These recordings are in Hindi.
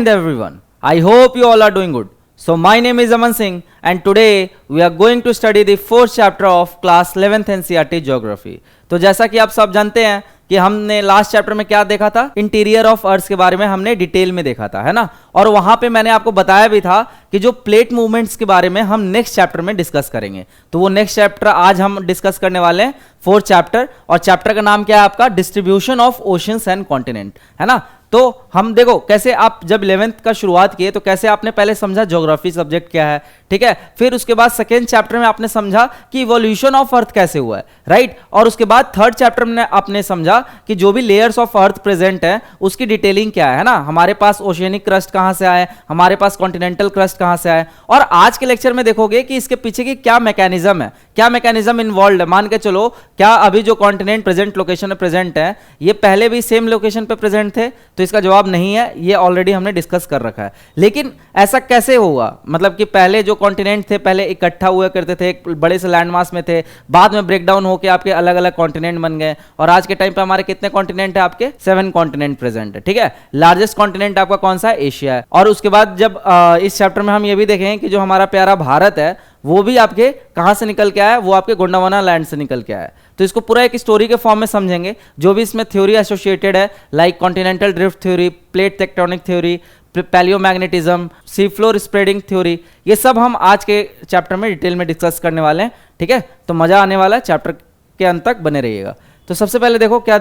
Hind everyone. I hope you all are doing good. So my name is Aman Singh and today we are going to study the fourth chapter of class 11th NCERT Geography. तो जैसा कि आप सब जानते हैं कि हमने लास्ट चैप्टर में क्या देखा था, इंटीरियर ऑफ अर्थ के बारे में हमने डिटेल में देखा था, है ना। और वहां पे मैंने आपको बताया भी था कि जो प्लेट मूवमेंट्स के बारे में हम नेक्स्ट चैप्टर में डिस्कस करेंगे। तो वो नेक्स्ट चैप्टर आज हम डिस्कस करने वाले हैं, फोर्थ चैप्टर, और चैप्टर का नाम क्या है आपका, distribution of oceans and continent, है ना। तो हम देखो कैसे आप जब 11th का शुरुआत किए तो कैसे आपने पहले समझा ज्योग्राफी सब्जेक्ट क्या है, ठीक है। फिर उसके बाद सेकेंड चैप्टर में आपने समझा कि इवोल्यूशन ऑफ अर्थ कैसे हुआ है, राइट। और उसके बाद थर्ड चैप्टर में आपने समझा कि जो भी लेयर्स ऑफ अर्थ प्रेजेंट है उसकी डिटेलिंग क्या है ना। हमारे पास ओशियनिक क्रस्ट कहां से आए, हमारे पास कॉन्टिनेंटल क्रस्ट कहां से आए, और आज के लेक्चर में देखोगे कि इसके पीछे की क्या मैकेनिज्म है, क्या मैकेनिज्म इन्वॉल्व है। मान के चलो क्या अभी जो कॉन्टिनेंट प्रेजेंट लोकेशन में प्रेजेंट है ये पहले भी सेम लोकेशन पे प्रेजेंट थे, तो इसका जवाब नहीं है, ये ऑलरेडी हमने डिस्कस कर रखा है। लेकिन ऐसा कैसे हुआ, मतलब कि पहले जो कॉन्टिनेंट थे पहले इकट्ठा हुआ करते थे, एक बड़े से लैंड मास में थे, बाद में ब्रेकडाउन होकर आपके अलग अलग कॉन्टिनेंट बन गए, और आज के टाइम पे हमारे कितने कॉन्टिनेंट है, आपके 7 कॉन्टिनेंट प्रेजेंट है, ठीक है। लार्जेस्ट कॉन्टिनेंट आपका कौन सा है, एशिया है। और उसके बाद जब इस चैप्टर में हम ये भी देखेंगे कि जो हमारा प्यारा भारत है वो भी आपके कहां से निकल के आया, वो आपके गोंडवाना लैंड से निकल के आया। तो इसको पूरा एक स्टोरी के फॉर्म में समझेंगे, जो भी इसमें थ्योरी एसोसिएटेड है, like continental drift theory, plate tectonic theory, palaeomagnetism, sea floor spreading theory, ये सब हम आज के चैप्टर में डिटेल में डिस्कस करने वाले हैं, ठीक है। तो मजा आने वाला है, चैप्टर के अंत तक बने रहिएगा। तो सबसे पहले देखो क्या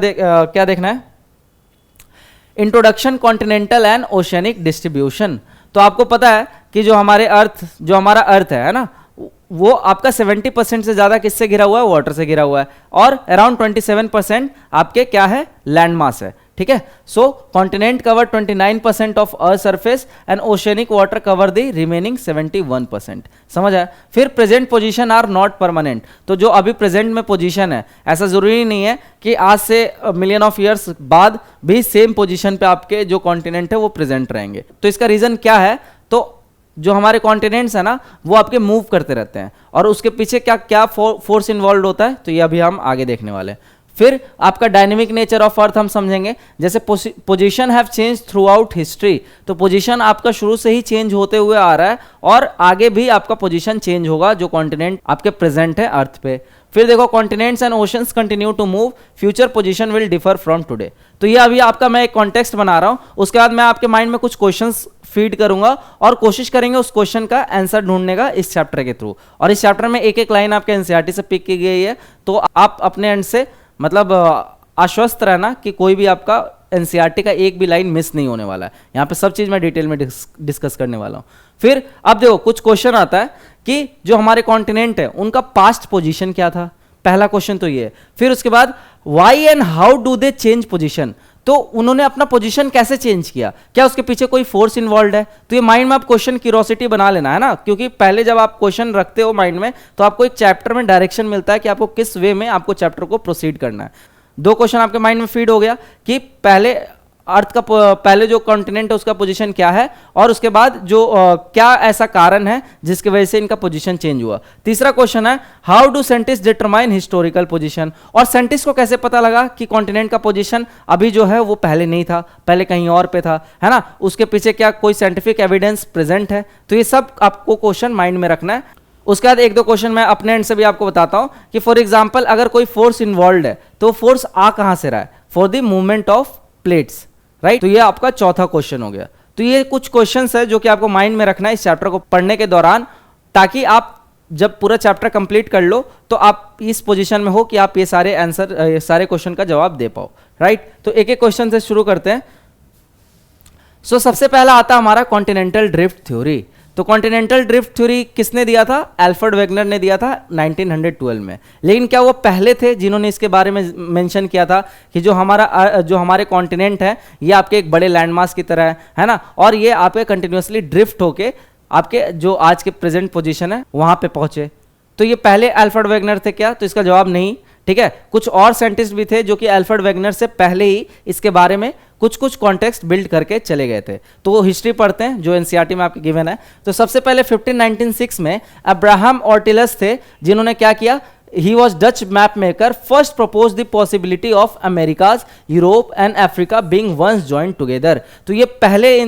देखना है, introduction continental and oceanic distribution. तो आपको पता है कि जो हमारा अर्थ है ना, वो आपका 70% से ज्यादा किससे घिरा हुआ है, वाटर से घिरा हुआ है, और अराउंड 27% आपके क्या है, लैंड मास है, ठीक है। So continent cover 29% of earth surface and oceanic water cover the remaining 71%। समझ आया। फिर present position are not permanent. तो जो अभी प्रेजेंट में पोजीशन है, ऐसा जरूरी नहीं है कि आज से मिलियन ऑफ ईयर्स बाद भी सेम पोजीशन पे आपके जो कॉन्टिनेंट है वो प्रेजेंट रहेंगे। तो इसका रीजन क्या है, तो जो हमारे कॉन्टिनेंट्स है ना वो आपके मूव करते रहते हैं, और उसके पीछे क्या क्या फोर्स इन्वॉल्व होता है, तो ये अभी हम आगे देखने वाले हैं। फिर आपका डायनेमिक नेचर ऑफ अर्थ हम समझेंगे, जैसे position have change through out history. तो पोजीशन आपका शुरू से ही चेंज होते हुए आ रहा है, और आगे भी आपका पोजीशन चेंज होगा जो कॉन्टिनेंट आपके प्रेजेंट है अर्थ पे। फिर देखो continents and oceans continue to move, future position will differ from today. तो ये अभी आपका मैं एक कॉन्टेक्स्ट बना रहा हूं, उसके बाद मैं आपके माइंड में कुछ क्वेश्चंस फीड करूंगा और कोशिश करेंगे उस क्वेश्चन का आंसर ढूंढने का इस चैप्टर के थ्रू। और इस चैप्टर में एक एक लाइन आपके एनसीईआरटी से पिक की गई है, तो आप अपने एंड से मतलब आश्वस्त रहना कि कोई भी आपका एनसीईआरटी का एक भी लाइन मिस नहीं होने वाला है। यहाँ पे सब चीज मैं डिटेल में डिस्कस करने वाला हूँ। फिर अब देखो कुछ क्वेश्चन आता है कि जो हमारे कॉन्टिनेंट है उनका पास्ट पोजीशन क्या था, पहला क्वेश्चन तो ये है। फिर उसके बाद why and how do they change position, तो उन्होंने अपना पोजीशन कैसे चेंज किया, क्या उसके पीछे कोई फोर्स इन्वॉल्व है। तो ये माइंड में आप क्वेश्चन क्यूरोसिटी बना लेना है ना, क्योंकि पहले जब आप क्वेश्चन रखते हो माइंड में तो आपको एक चैप्टर में डायरेक्शन मिलता है कि आपको किस वे में आपको चैप्टर को प्रोसीड करना है। 2 क्वेश्चन आपके माइंड में फीड हो गया कि पहले अर्थ का पहले जो कॉन्टिनेंट है उसका पोजीशन क्या है, और उसके बाद जो क्या ऐसा कारण है जिसकी वजह से इनका पोजीशन चेंज हुआ। तीसरा क्वेश्चन है how do scientist determine historical position, और साइंटिस्ट को कैसे पता लगा कि कॉन्टिनेंट का पोजीशन अभी जो है वो पहले नहीं था, पहले कहीं और पे था, है ना। उसके पीछे क्या कोई साइंटिफिक एविडेंस प्रेजेंट है। तो ये सब आपको क्वेश्चन माइंड में रखना है। उसके बाद 1-2 क्वेश्चन मैं अपने एंड से भी आपको बताता हूं कि फॉर एग्जाम्पल अगर कोई फोर्स इन्वॉल्व है तो फोर्स आ कहां से रहा है, for the movement of plates, right. तो ये आपका चौथा क्वेश्चन हो गया। तो ये कुछ क्वेश्चंस है जो कि आपको माइंड में रखना है इस चैप्टर को पढ़ने के दौरान, ताकि आप जब पूरा चैप्टर कंप्लीट कर लो तो आप इस पोजीशन में हो कि आप ये सारे आंसर सारे क्वेश्चन का जवाब दे पाओ, राइट। तो एक एक क्वेश्चन से शुरू करते हैं। सो सबसे पहला आता हमारा कॉन्टिनेंटल ड्रिफ्ट थ्योरी। तो कॉन्टिनेंटल ड्रिफ्ट थ्योरी किसने दिया था, अल्फ्रेड वेगनर ने दिया था 1912 में। लेकिन क्या वो पहले थे जिन्होंने इसके बारे में मेंशन किया था कि जो हमारे कॉन्टिनेंट है ये आपके एक बड़े लैंडमास की तरह है ना, और ये आपके कंटिन्यूसली ड्रिफ्ट होके आपके जो आज के प्रेजेंट पोजीशन है वहां पे पहुंचे। तो ये पहले अल्फ्रेड वेगनर थे क्या, तो इसका जवाब नहीं, ठीक है। कुछ और साइंटिस्ट भी थे जो कि अल्फ्रेड वेगनर से पहले ही इसके बारे में कुछ कॉन्टेक्स्ट बिल्ड करके चले गए थे। तो वो हिस्ट्री पढ़ते हैं जो एनसीईआरटी में आपके गिवन है। तो सबसे पहले 1596 में अब्राहम ऑर्टिलस थे जिन्होंने क्या किया, he was Dutch map maker, first proposed the possibility of Americas, Europe and Africa being once joined together। तो ये पहले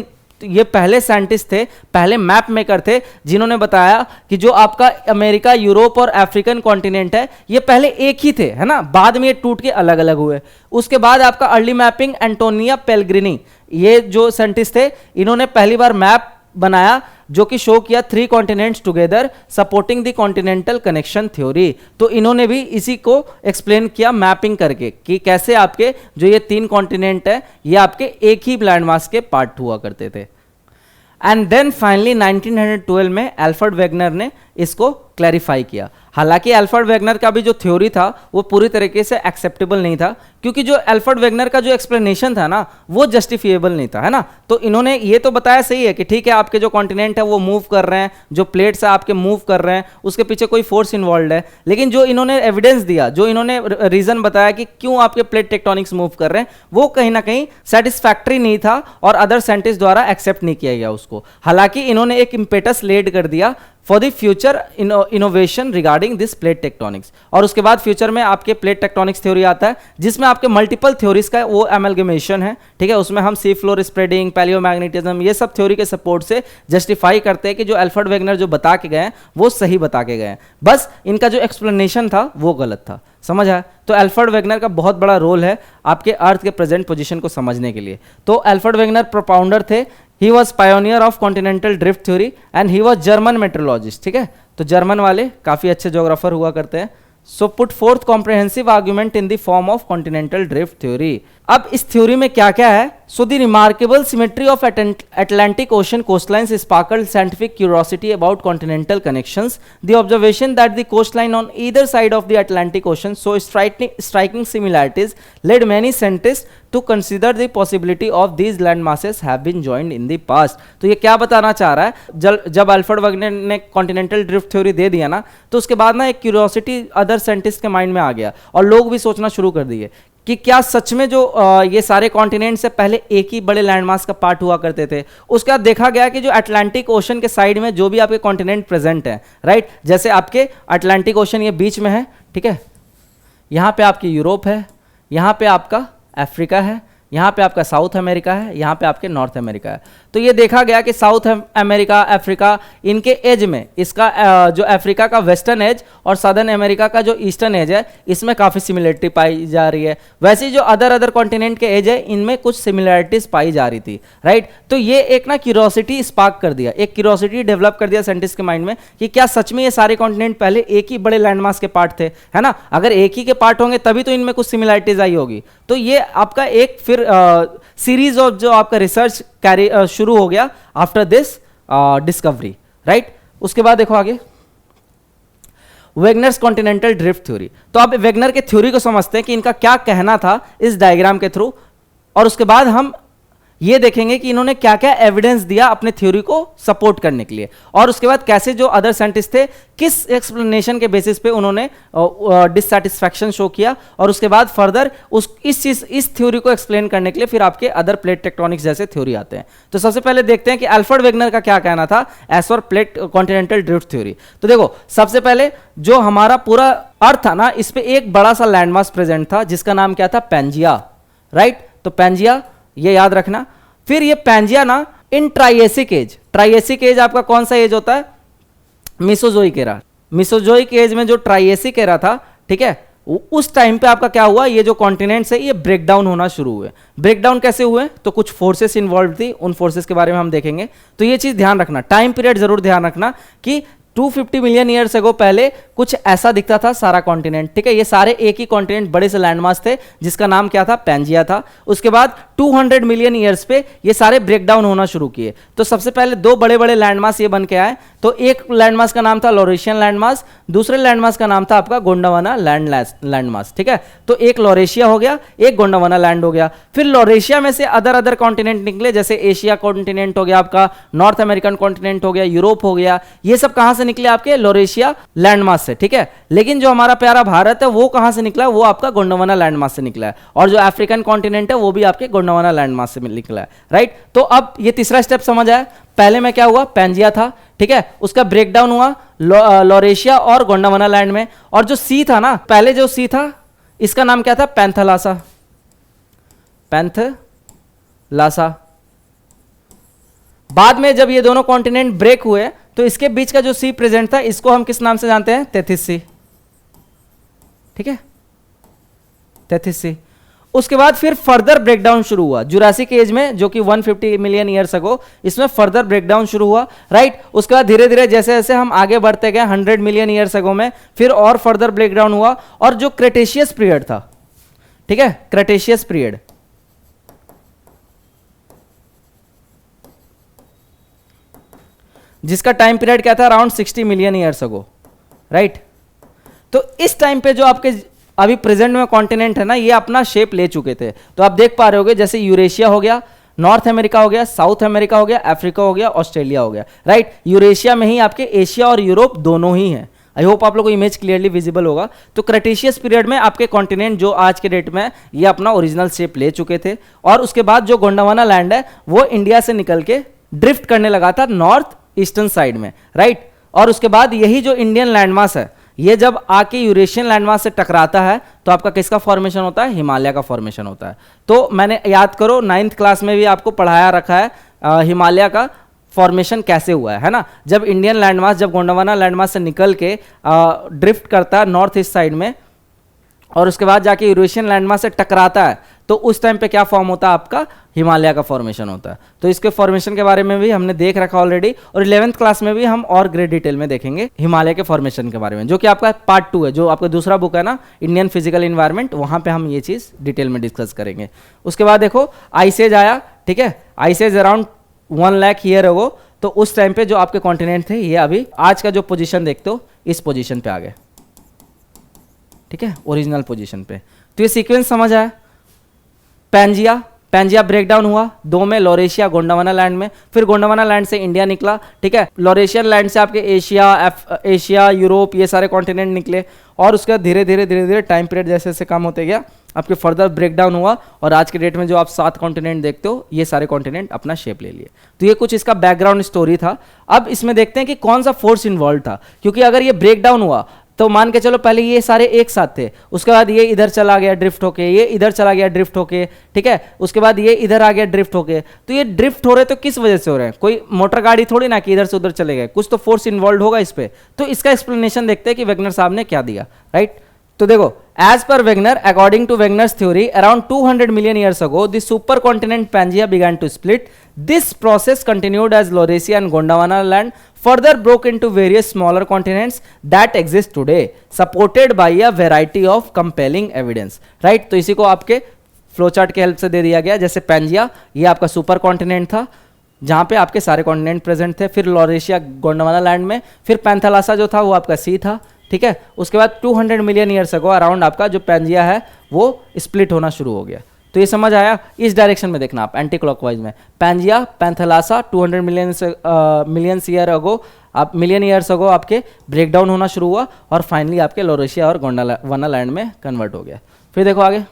ये पहले साइंटिस्ट थे, पहले मैप मेकर थे, जिन्होंने बताया कि जो आपका अमेरिका, यूरोप और अफ्रीकन कॉन्टिनेंट है ये पहले एक ही थे, है ना, बाद में ये टूट के अलग अलग हुए। उसके बाद आपका अर्ली मैपिंग एंटोनिया पेल्ग्रिनी, ये जो साइंटिस्ट थे इन्होंने पहली बार मैप बनाया जो कि शो किया 3 continents together supporting the continental connection theory. तो इन्होंने भी इसी को एक्सप्लेन किया मैपिंग करके कि कैसे आपके जो ये 3 कॉन्टिनेंट है ये आपके एक ही लैंडमास के पार्ट हुआ करते थे। एंड देन फाइनली 1912 में अल्फ्रेड वेगनर ने इसको क्लैरिफाई किया। हालांकि अल्फ्रेड वेगनर का भी जो थ्योरी था वो पूरी तरीके से एक्सेप्टेबल नहीं था, क्योंकि जो अल्फ्रेड वेगनर का जो एक्सप्लेनेशन था ना वो जस्टिफिएबल नहीं था, है ना। तो इन्होंने ये तो बताया सही है कि ठीक है आपके जो कॉन्टिनेंट है वो मूव कर रहे हैं, जो प्लेट्स है आपके मूव कर रहे हैं, उसके पीछे कोई फोर्स इन्वॉल्व है, लेकिन जो इन्होंने एविडेंस दिया, जो इन्होंने रीजन बताया कि क्यों आपके प्लेट टेक्टोनिक्स मूव कर रहे हैं, वो कहीं ना कहीं सेटिस्फैक्ट्री नहीं था और अदर साइंटिस्ट द्वारा एक्सेप्ट नहीं किया गया उसको। हालांकि इन्होंने एक इम्पेटस लेड कर दिया for the future innovation regarding this plate tectonics. और उसके बाद फ्यूचर में आपके प्लेट टेक्टोनिक्स थ्योरी आता है जिसमें आपके मल्टीपल थ्योरीज का वो एमलगमेशन है, ठीक है। उसमें हम सी फ्लोर स्प्रेडिंग, पैलियोमैग्नेटिज्म, ये सब थ्योरी के सपोर्ट से जस्टिफाई करते हैं कि जो अल्फ्रेड वेगनर जो बता के गए हैं वो सही बता के गए हैं, बस इनका जो एक्सप्लेनेशन था वो गलत था। समझ आया? तो अल्फ्रेड वेगनर का बहुत बड़ा रोल है आपके अर्थ के प्रेजेंट पोजीशन को समझने के लिए। तो अल्फ्रेड वेगनर प्रोपाउंडर थे, he was pioneer of continental drift theory and he was German metrologist, ठीक है। तो जर्मन वाले काफी अच्छे ज्योग्राफर हुआ करते हैं। So put fourth comprehensive argument in the form of continental drift theory. अब इस थ्योरी में क्या क्या है? So the remarkable symmetry of Atlantic Ocean coastlines sparkled scientific curiosity about continental connections. The observation that the coastline on either side of the Atlantic Ocean show striking similarities led many scientists to consider the possibility of these land masses have been joined in the past. तो ये क्या बताना चाह रहा है? जब अल्फ्रेड वेगनर ने कॉन्टिनेंटल ड्रिफ्ट थ्योरी दे दिया ना, तो उसके बाद ना एक क्यूरियोसिटी अदर साइंटिस्ट के माइंड में आ गया और लोग भी सोचना शुरू कर दिए कि क्या सच में जो ये सारे कॉन्टिनेंट से पहले एक ही बड़े लैंडमास का पार्ट हुआ करते थे। उसके बाद देखा गया कि जो अटलांटिक ओशन के साइड में जो भी आपके कॉन्टिनेंट प्रेजेंट है, राइट, जैसे आपके अटलांटिक ओशन ये बीच में है, ठीक है, यहाँ पे आपकी यूरोप है, यहाँ पे आपका अफ्रीका है, यहाँ पे आपका साउथ अमेरिका है, यहाँ पे आपके नॉर्थ अमेरिका है। तो ये देखा गया कि साउथ अमेरिका, अफ्रीका, इनके एज में इसका जो अफ्रीका का वेस्टर्न एज और सदर्न अमेरिका का जो ईस्टर्न एज है इसमें काफ़ी सिमिलरिटी पाई जा रही है। वैसे ही जो अदर कॉन्टिनेंट के एज है इनमें कुछ सिमिलरिटीज पाई जा रही थी, राइट। तो ये एक ना क्यूरियोसिटी स्पार्क कर दिया, एक क्यूरियोसिटी डेवलप कर दिया साइंटिस्ट के माइंड में कि क्या सच में ये सारे कॉन्टिनेंट पहले एक ही बड़े लैंडमास के पार्ट थे, है ना। अगर एक ही के पार्ट होंगे तभी तो इनमें कुछ सिमिलरिटीज आई होगी। तो ये आपका एक फिर सीरीज ऑफ जो आपका रिसर्च कैरी शुरू हो गया आफ्टर दिस डिस्कवरी, राइट। उसके बाद देखो आगे वेगनर्स कॉन्टिनेंटल ड्रिफ्ट थ्योरी। तो अब वेगनर के थ्योरी को समझते हैं कि इनका क्या कहना था इस डायग्राम के थ्रू, और उसके बाद हम ये देखेंगे कि इन्होंने क्या क्या एविडेंस दिया अपने थ्योरी को सपोर्ट करने के लिए, और उसके बाद कैसे जो अदर साइंटिस्ट थे किस एक्सप्लेनेशन के बेसिस पे उन्होंने डिससैटिस्फैक्शन शो किया, और उसके बाद फर्दर इस थ्योरी को एक्सप्लेन करने के लिए फिर आपके अदर प्लेट टेक्टोनिक्स जैसे थ्योरी आते हैं। तो सबसे पहले देखते हैं कि अल्फ्रेड वेगनर का क्या कहना था as for plate continental drift theory. तो देखो सबसे पहले जो हमारा पूरा अर्थ था ना, इस पे एक बड़ा सा लैंडमास प्रेजेंट था जिसका नाम क्या था? Pangaea, right. तो पैंजिया ये याद रखना। फिर ये पैंजिया ना इन ट्राइएसिक एज आपका कौन सा एज होता है? Mesozoic era. मिसोजोइक एज में जो ट्राइएसिक एरा था, ठीक है, उस टाइम पे आपका क्या हुआ, ये जो कॉन्टिनेंट्स है ये ब्रेक डाउन होना शुरू हुए। ब्रेक डाउन कैसे हुए? तो कुछ फोर्सेस इन्वॉल्व थी, उन फोर्सेस के बारे में हम देखेंगे। तो ये चीज ध्यान रखना, टाइम पीरियड जरूर ध्यान रखना कि 250 मिलियन ईयर्स अगो पहले कुछ ऐसा दिखता था सारा कॉन्टिनेंट, ठीक है। ये सारे एक ही कॉन्टिनेंट बड़े से लैंडमास थे जिसका नाम क्या था? पैंजिया था। उसके बाद 200 मिलियन ईयर्स पे ये सारे ब्रेक डाउन होना शुरू किए। तो सबसे पहले दो बड़े बड़े लैंडमास ये बन के आए। तो एक लैंडमास का नाम था लॉरेशियन लैंडमास, दूसरे लैंडमास का नाम था आपका गोंडवाना लैंडमास, ठीक है। तो एक लॉरेशिया हो गया, एक गोंडवाना लैंड हो गया। फिर लॉरेशिया में से अदर कॉन्टिनेंट निकले, जैसे एशिया कॉन्टिनेंट हो गया आपका, नॉर्थ अमेरिकन कॉन्टिनेंट हो गया, यूरोप हो गया। ये सब कहां से निकले? आपके लॉरेशिया लैंडमास से, ठीक है। लेकिन जो हमारा प्यारा भारत है वो कहां से निकला? वो आपका गोंडवाना लैंडमास से निकला है। और जो अफ्रीकन कॉन्टिनेंट है वो भी आपके गोंडवाना लैंडमास से निकला है, राइट। तो अब ये तीसरा स्टेप समझ आया। पहले में क्या हुआ? पैंजिया था, ठीक है, उसका ब्रेकडाउन हुआ लॉरेशिया और गोंडवाना लैंड में। और जो सी था ना, पहले जो सी था इसका नाम क्या था? पैंथलासा। बाद में जब ये दोनों कॉन्टिनेंट ब्रेक हुए तो इसके बीच का जो सी प्रेजेंट था इसको हम किस नाम से जानते हैं, तैथिस सी, ठीक है, तैथिस सी। उसके बाद फिर फर्दर ब्रेकडाउन शुरू हुआ जुरासिक एज में, जो कि 150 मिलियन ईयर्स अगो, इसमें फर्दर ब्रेकडाउन शुरू हुआ, राइट। उसके बाद धीरे धीरे जैसे जैसे हम आगे बढ़ते गए 100 मिलियन ईयर्स अगो में फिर और फर्दर ब्रेकडाउन हुआ, और जो क्रेटेशियस पीरियड था, ठीक है, क्रेटेशियस पीरियड, जिसका टाइम पीरियड क्या था, अराउंड 60 मिलियन ईयर्स अगो, राइट। तो इस टाइम पे जो आपके अभी प्रेजेंट में कॉन्टिनेंट है ना, ये अपना शेप ले चुके थे। तो आप देख पा रहे होगे जैसे यूरेशिया हो गया, नॉर्थ अमेरिका हो गया, साउथ अमेरिका हो गया, अफ्रीका हो गया, ऑस्ट्रेलिया हो गया, राइट। यूरेशिया में ही आपके एशिया और यूरोप दोनों ही हैं। आई होप आप लोग को इमेज क्लियरली विजिबल होगा। तो क्रेटेशियस पीरियड में आपके कॉन्टिनेंट जो आज के डेट में ये अपना ओरिजिनल शेप ले चुके थे, और उसके बाद जो गोंडवाना लैंड है वो इंडिया से निकल के ड्रिफ्ट करने लगा था नॉर्थ ईस्टर्न साइड में, राइट। और उसके बाद यही जो इंडियन लैंडमास है ये जब आके यूरेशियन लैंडमास से टकराता है तो आपका किसका फॉर्मेशन होता है, हिमालय का फॉर्मेशन होता है। तो मैंने याद करो 9th क्लास में भी आपको पढ़ाया रखा है हिमालय का फॉर्मेशन कैसे हुआ है ना। जब इंडियन लैंडमास, जब गोंडवाना लैंडमास से निकल के ड्रिफ्ट करता है नॉर्थ ईस्ट साइड में और उसके बाद जाके यूरेशियन लैंडमास से टकराता है, तो उस टाइम पे क्या फॉर्म होता है, आपका हिमालय का फॉर्मेशन होता है। तो इसके फॉर्मेशन के बारे में भी हमने देख रखा ऑलरेडी, और 11th क्लास में भी हम और ग्रेट डिटेल में देखेंगे हिमालय के फॉर्मेशन के बारे में, जो कि आपका पार्ट 2 है, जो आपका दूसरा बुक है ना, इंडियन फिजिकल इन्वायरमेंट, वहां पे हम ये चीज डिटेल में डिस्कस करेंगे। उसके बाद देखो आइसेज आया, ठीक है, ices around 1 lakh year ago. तो उस टाइम पे जो आपके कॉन्टिनेंट थे ये अभी आज का जो पोजीशन देखते हो इस पोजीशन पे आ गए, ठीक है, ओरिजिनल पोजीशन पे। तो ये सीक्वेंस समझ आया। पैंजिया ब्रेकडाउन हुआ 2 में, लॉरेशिया गोंडवाना लैंड में, फिर गोंडवाना लैंड से इंडिया निकला, ठीक है, लॉरेशियन लैंड से आपके एशिया यूरोप ये सारे कॉन्टिनेंट निकले, और उसके बाद धीरे धीरे टाइम पीरियड जैसे जैसे कम होते गया आपके फर्दर ब्रेकडाउन हुआ, और आज के डेट में जो आप 7 कॉन्टिनेंट देखते हो ये सारे कॉन्टिनेंट अपना शेप ले लिए। तो ये कुछ इसका बैकग्राउंड स्टोरी था। अब इसमें देखते हैं कि कौन सा फोर्स इन्वॉल्व था, क्योंकि अगर ये ब्रेकडाउन हुआ तो मान के चलो पहले ये सारे एक साथ थे, उसके बाद ये इधर चला गया ड्रिफ्ट होके, ये इधर चला गया ड्रिफ्ट होके, ठीक है, उसके बाद ये इधर आ गया ड्रिफ्ट होके। तो ये ड्रिफ्ट हो रहे तो किस वजह से हो रहे हैं, कोई मोटर गाड़ी थोड़ी ना कि इधर से उधर चले गए, कुछ तो फोर्स इन्वॉल्व होगा इस पे। तो इसका एक्सप्लेनेशन देखते हैं कि वेगनर साहब ने क्या दिया, राइट। तो देखो, as per Wegener, according to Wegener's theory, around 200 million years ago the super continent Pangaea began to split. This process continued as Laurasia and Gondwana land further broke into various smaller continents that exist today, supported by a variety of compelling evidence, right। तो इसी को आपके फ्लो चार्ट के हेल्प से दे दिया गया। जैसे पैंजिया ये आपका सुपर कॉन्टिनेंट था जहां पे आपके सारे कॉन्टिनेंट प्रेजेंट थे, फिर लॉरेशिया गोंडवाना लैंड में, फिर पैंथालासा जो था वो आपका सी था, ठीक है। उसके बाद 200 मिलियन ईयर्स अगो अराउंड आपका जो पैंजिया है वो स्प्लिट होना शुरू हो गया। तो ये समझ आया। इस डायरेक्शन में देखना आप, एंटी क्लॉकवाइज में, Pangaea Panthalassa 200 million year ago, आप मिलियन ईयर्स अगो आपके ब्रेकडाउन होना शुरू हुआ, और फाइनली आपके लोरेशिया और गोंडवाना लैंड में कन्वर्ट हो गया। फिर देखो आगे,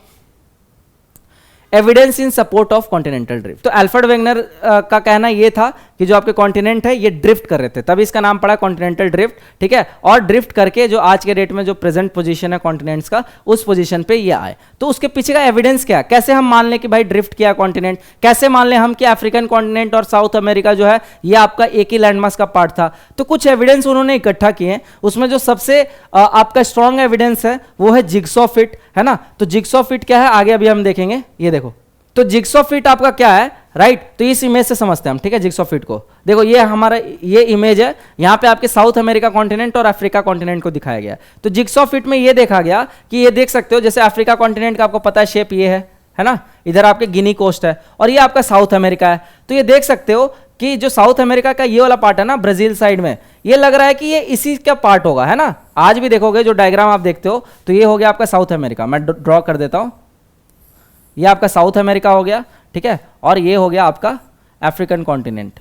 evidence in support of continental drift. तो अल्फ्रेड वेगनर का कहना ये था कि जो आपके कॉन्टिनेंट है ये ड्रिफ्ट कर रहे थे, तभी इसका नाम पड़ा कॉन्टिनेंटल ड्रिफ्ट, ठीक है। और ड्रिफ्ट करके जो आज के डेट में जो प्रेजेंट पोजीशन है कॉन्टिनेंट्स का, उस पोजीशन पे ये आए। तो उसके पीछे का एविडेंस क्या, कैसे हम मान लें कि भाई ड्रिफ्ट किया कॉन्टिनेंट, कैसे मान लें हम कि अफ्रीकन कॉन्टिनेंट और साउथ अमेरिका जो है ये आपका एक ही लैंडमास का पार्ट था। तो कुछ एविडेंस उन्होंने इकट्ठा किए हैं, उसमें जो सबसे आपका स्ट्रॉन्ग एविडेंस है वो है जिग्सॉ फिट, है ना। तो जिग्सॉ फिट क्या है आगे अभी हम देखेंगे, ये देखो। तो जिग्सॉ फिट आपका क्या है, राइट। तो इस इमेज से समझते हैं हम, ठीक है, जिग्सॉ फिट को देखो, ये हमारा ये इमेज है, यहाँ पे आपके साउथ अमेरिका कॉन्टिनेंट और अफ्रीका कॉन्टिनेंट को दिखाया गया। तो जिग्सॉ फिट में ये देखा गया कि ये देख सकते हो, जैसे अफ्रीका कॉन्टिनेंट का आपको पता है शेप ये है ना, इधर आपके गिनी कोस्ट है, और ये आपका साउथ अमेरिका है। तो ये देख सकते हो कि जो साउथ अमेरिका का ये वाला पार्ट है ना, ब्राजील साइड में, ये लग रहा है कि ये इसी का पार्ट होगा, है ना। आज भी देखोगे जो डायग्राम आप देखते हो, तो ये हो गया आपका साउथ अमेरिका, मैं ड्रॉ कर देता हूं, ये आपका साउथ अमेरिका हो गया, ठीक है, और ये हो गया आपका अफ्रीकन कॉन्टिनेंट,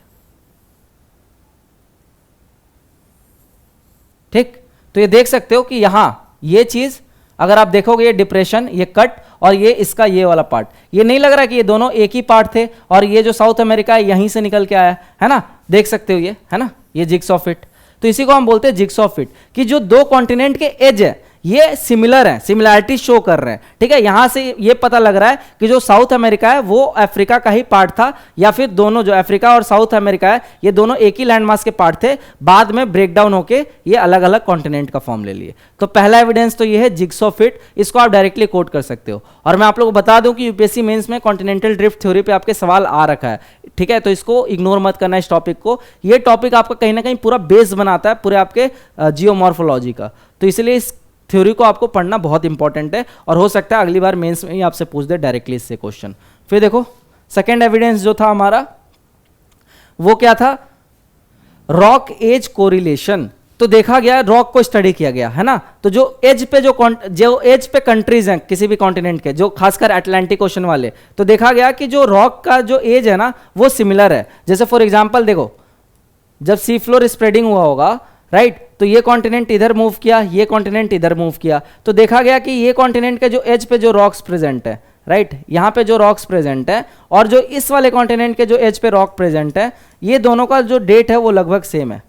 ठीक। तो ये देख सकते हो कि यहां ये चीज अगर आप देखोगे, ये डिप्रेशन, ये कट, और ये इसका ये वाला पार्ट, ये नहीं लग रहा कि ये दोनों एक ही पार्ट थे, और ये जो साउथ अमेरिका है यहीं से निकल के आया है ना, देख सकते हो ये, है ना, ये जिग्सॉ फिट। तो इसी को हम बोलते हैं जिग्सॉ फिट, कि जो दो कॉन्टिनेंट के एज है ये सिमिलर हैं, सिमिलैरिटी शो कर रहे हैं, ठीक है। यहां से ये पता लग रहा है कि जो साउथ अमेरिका है वो अफ्रीका का ही पार्ट था, या फिर दोनों जो अफ्रीका और साउथ अमेरिका है ये दोनों एक ही लैंडमास के पार्ट थे, बाद में ब्रेक डाउन होके ये अलग अलग कॉन्टिनेंट का फॉर्म ले लिए। तो पहला एविडेंस तो ये है जिग्सॉ फिट, इसको आप डायरेक्टली कोट कर सकते हो। और मैं आप लोगों को बता दूं कि यूपीएससी मेंस में कॉन्टिनेंटल ड्रिफ्ट थ्योरी पे आपके सवाल आ रखा है, ठीक है। तो इसको इग्नोर मत करना इस टॉपिक को, ये टॉपिक आपका कहीं ना कहीं पूरा बेस बनाता है पूरे आपके जियोमॉर्फोलॉजी का। तो इसलिए इस थ्योरी को आपको पढ़ना बहुत इंपॉर्टेंट है, और हो सकता है अगली बार मेंस में ही आपसे पूछ दे डायरेक्टली इससे क्वेश्चन। फिर देखो सेकेंड एविडेंस जो था हमारा वो क्या था, रॉक एज कोरिलेशन। तो देखा गया, रॉक को स्टडी किया गया है ना, तो जो एज पे कंट्रीज हैं किसी भी कॉन्टिनेंट के, जो खासकर अटलांटिक ओशन वाले, तो देखा गया कि जो रॉक का जो एज है ना वो सिमिलर है। जैसे फॉर एग्जांपल देखो, जब सी फ्लोर स्प्रेडिंग हुआ होगा, राइट, तो ये कॉन्टिनेंट इधर मूव किया, ये कॉन्टिनेंट इधर मूव किया, तो देखा गया कि ये कॉन्टिनेंट के जो एज पे जो रॉक्स प्रेजेंट है, राइट, यहाँ पे जो रॉक्स प्रेजेंट है, और जो इस वाले कॉन्टिनेंट के जो एज पे रॉक प्रेजेंट है, ये दोनों का जो डेट है वो लगभग सेम है,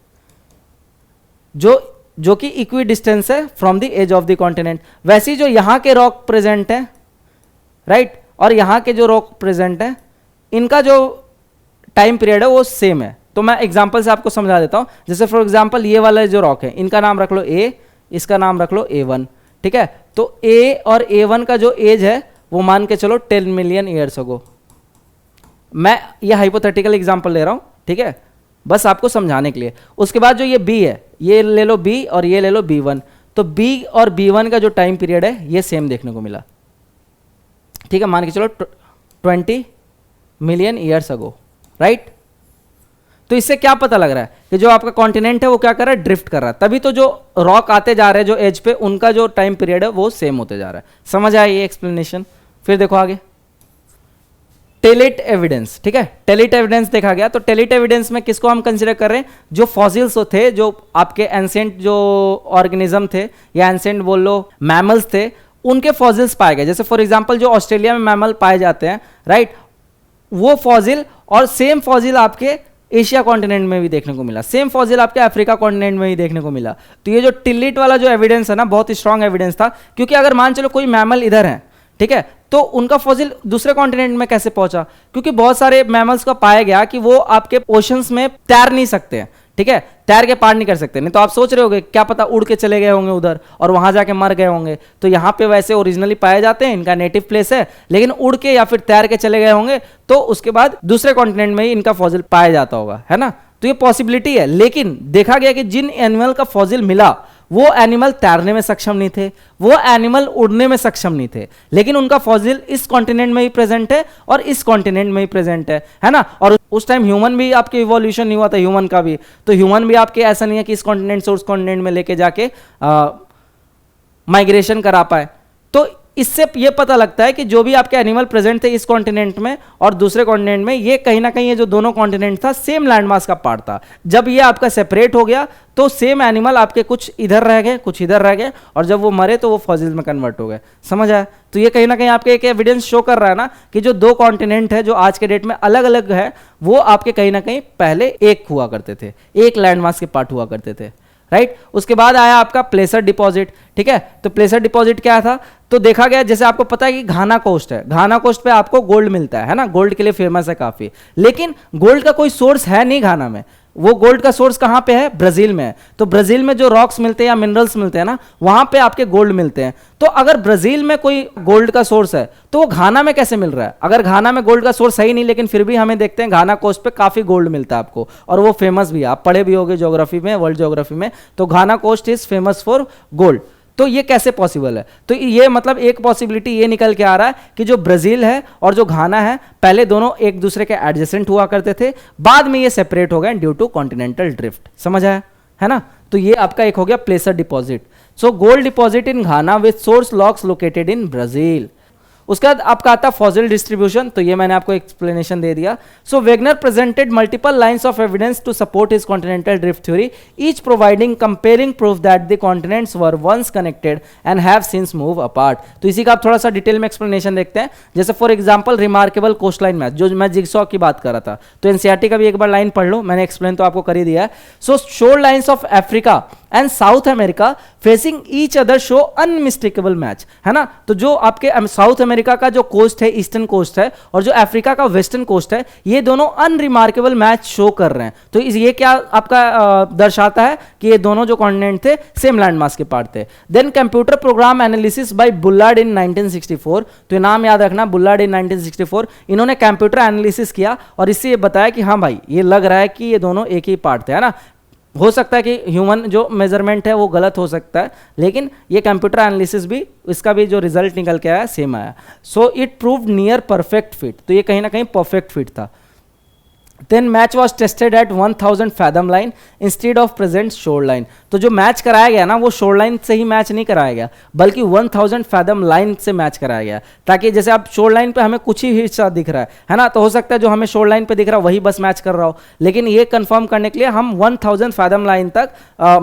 जो कि इक्वी डिस्टेंस है from the edge of the continent. वैसे ही जो यहाँ के रॉक प्रेजेंट है, राइट, और यहाँ के जो रॉक प्रेजेंट है, इनका जो टाइम पीरियड है वो सेम है। तो मैं एग्जांपल से आपको समझा देता हूं। जैसे फॉर एग्जांपल ये वाला जो रॉक है, इनका नाम रख लो ए, इसका नाम रख लो A1, ठीक है। तो A और A1 का जो एज है वो मान के चलो 10 मिलियन ईयर्स अगो। मैं ये हाइपोथेटिकल एग्जांपल ले रहा हूं, ठीक है, बस आपको समझाने के लिए। उसके बाद जो ये B है, ये ले लो B और ये ले लो B1, तो B और B1 का जो टाइम पीरियड है ये सेम देखने को मिला, ठीक है, मान के चलो 20 मिलियन ईयर्स अगो, राइट। तो इससे क्या पता लग रहा है कि जो आपका कॉन्टिनेंट है वो क्या कर रहा है, ड्रिफ्ट कर रहा है, तभी तो जो रॉक आते जा रहे हैं जो एज पे, उनका जो टाइम पीरियड है वो सेम होते जा रहा है। समझ आया ये एक्सप्लेनेशन। फिर देखो आगे टेलिट एविडेंस, ठीक है, टेलिट एविडेंस देखा गया। तो टेलिट एविडेंस में किसको हम कंसिडर कर रहे हैं, जो फॉसिल्स थे, जो आपके एंसेंट जो ऑर्गेनिज्म थे, या एंसेंट बोल लो मैमल्स थे, उनके फॉसिल्स पाए गए। जैसे फॉर एग्जांपल जो ऑस्ट्रेलिया में मैमल पाए जाते हैं, राइट, वो फॉसिल और सेम फॉसिल आपके एशिया कॉन्टिनेंट में भी देखने को मिला, सेम फॉसिल आपके अफ्रीका कॉन्टिनेंट में ही देखने को मिला। तो ये जो टिलिट वाला जो एविडेंस है ना, बहुत स्ट्रॉन्ग एविडेंस था, क्योंकि अगर मान चलो कोई मैमल इधर है, ठीक है, तो उनका फॉसिल दूसरे कॉन्टिनेंट में कैसे पहुंचा, क्योंकि बहुत सारे मैमल्स का पाया गया कि वो आपके ओशंस में तैर नहीं सकते हैं, ठीक है, तैर के पार नहीं कर सकते। नहीं तो आप सोच रहे होंगे क्या पता उड़ के चले गए होंगे उधर और वहां जाके मर गए होंगे। तो यहाँ पे वैसे ओरिजिनली पाए जाते हैं, इनका नेटिव प्लेस है, लेकिन उड़ के या फिर तैर के चले गए होंगे, तो उसके बाद दूसरे कॉन्टिनेंट में ही इनका फॉसिल पाया जाता होगा, है ना। तो ये पॉसिबिलिटी है, लेकिन देखा गया कि जिन एनिमल का फॉसिल मिला वो एनिमल तैरने में सक्षम नहीं थे, वो एनिमल उड़ने में सक्षम नहीं थे, लेकिन उनका फॉसिल इस कॉन्टिनेंट में ही प्रेजेंट है और इस कॉन्टिनेंट में ही प्रेजेंट है ना। और उस टाइम ह्यूमन भी आपके इवोल्यूशन नहीं हुआ था, ह्यूमन का भी, तो ह्यूमन भी आपके ऐसा नहीं है कि इस कॉन्टिनेंट से उस कॉन्टिनेंट में लेके जाके माइग्रेशन करा पाए। तो इससे ये पता लगता है कि जो भी आपके एनिमल प्रेजेंट थे इस कॉन्टिनेंट में और दूसरे कॉन्टिनेंट में, ये कहीं ना कहीं ये जो दोनों कॉन्टिनेंट था सेम लैंडमास का पार्ट था। जब ये आपका सेपरेट हो गया तो सेम एनिमल आपके कुछ इधर रह गए, कुछ इधर रह गए, और जब वो मरे तो वो फॉसिल में कन्वर्ट हो गए। समझ आया। तो ये कहीं ना कहीं आपके एक एविडेंस शो कर रहा है ना कि जो दो कॉन्टिनेंट है जो आज के डेट में अलग अलग है, वो आपके कहीं ना कहीं पहले एक हुआ करते थे, एक लैंडमास के पार्ट हुआ करते थे, राइट। उसके बाद आया आपका प्लेसर डिपॉजिट, ठीक है। तो प्लेसर डिपॉजिट क्या था, तो देखा गया, जैसे आपको पता है कि घाना कोस्ट है, घाना कोस्ट पे आपको गोल्ड मिलता है ना, गोल्ड के लिए फेमस है काफी, लेकिन गोल्ड का कोई सोर्स है नहीं घाना में। वो गोल्ड का सोर्स कहां पे है, ब्राजील में है। तो ब्राजील में जो रॉक्स मिलते हैं या मिनरल्स मिलते हैं ना, वहां पे आपके गोल्ड मिलते हैं। तो अगर ब्राजील में कोई गोल्ड का सोर्स है तो वो घाना में कैसे मिल रहा है। अगर घाना में गोल्ड का सोर्स है ही नहीं, लेकिन फिर भी हमें देखते हैं घाना कोस्ट पे काफी गोल्ड मिलता है आपको, और वो फेमस भी है, आप पढ़े भी होंगे ज्योग्राफी में, वर्ल्ड ज्योग्राफी में। तो Ghana coast is famous for gold. तो ये कैसे पॉसिबल है, तो ये मतलब एक पॉसिबिलिटी ये निकल के आ रहा है कि जो ब्राजील है और जो घाना है, पहले दोनों एक दूसरे के एडजेसेंट हुआ करते थे, बाद में ये सेपरेट हो गए ड्यू टू कॉन्टिनेंटल ड्रिफ्ट। समझ आया, है ना। तो ये आपका एक हो गया placer deposit. So gold deposit in Ghana with source rocks located in Brazil. उसके बाद आपका आता फॉसिल डिस्ट्रीब्यूशन, तो ये मैंने आपको एक्सप्लेनेशन दे दिया। So Wegener presented multiple lines of evidence to support his continental drift theory, each providing comparing proof that the continents were once connected and have since move apart. तो इसी का आप थोड़ा सा डिटेल में एक्सप्लेनेशन देखते हैं। जैसे for example remarkable coastline math, जो मैं जिगसॉ की बात कर रहा था, तो एनसीईआरटी का भी एक बार लाइन पढ़ लो, मैंने एक्सप्लेन तो आपको कर ही दिया है। So shore lines of Africa and South America facing each other show unmistakable match, है ना। तो जो आपके साउथ अमेरिका का जो कोस्ट है, ईस्टर्न कोस्ट है, और जो अफ्रीका का वेस्टर्न कोस्ट है, ये दोनों अनरिमार्केबल मैच शो कर रहे हैं। तो ये क्या आपका दर्शाता है कि ये दोनों जो कॉन्टिनेंट थे सेम लैंड मास के पार्ट थे। Then computer program analysis by Bullard in 1964, तो ये नाम याद रखना, बुलार्ड इन 1964, इन्होंने कंप्यूटर एनालिसिस किया और इससे ये बताया कि हाँ भाई ये लग रहा है कि ये दोनों एक ही पार्ट थे, है ना। हो सकता है कि ह्यूमन जो मेजरमेंट है वो गलत हो सकता है, लेकिन ये कंप्यूटर एनालिसिस भी, इसका भी जो रिजल्ट निकल के आया सेम आया। So it proved near perfect fit, तो ये कहीं ना कहीं परफेक्ट फिट था। Then match was tested at 1000 fathom line instead of present shore line, तो जो मैच कराया गया ना वो शोर लाइन से ही मैच नहीं कराया गया, बल्कि 1000 फैदम लाइन से मैच कराया गया, ताकि जैसे आप शोर लाइन पे हमें कुछ ही हिस्सा दिख रहा है ना, तो हो सकता है जो हमें शोर लाइन पे दिख रहा है वही बस मैच कर रहा हो, लेकिन ये कंफर्म करने के लिए हम 1000 फैदम लाइन तक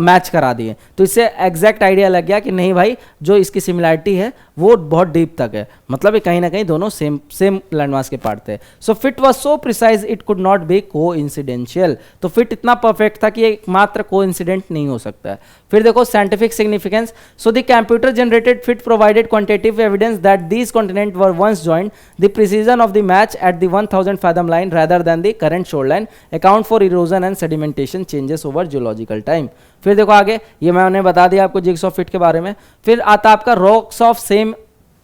मैच करा दिए। तो इससे एग्जैक्ट आइडिया लग गया कि नहीं भाई जो इसकी सिमिलैरिटी है वो बहुत डीप तक है, मतलब ये कहीं ना कहीं दोनों सेम लैंडमार्क के पार्ट थे। So fit was so precise it could not be coincidental, तो फिट इतना परफेक्ट था कि ये मात्र कोइंसिडेंट नहीं हो सकता है। फिर देखो scientific significance, so the computer generated fit provided quantitative evidence that these continent were once joined, the precision of the match at the 1000 fathom line rather than the current shoreline account for erosion and sedimentation changes over geological time। फिर देखो आगे, ये मैंने बता दिया आपको जिग्स ऑफ फिट के बारे में। फिर आता आपका rocks of same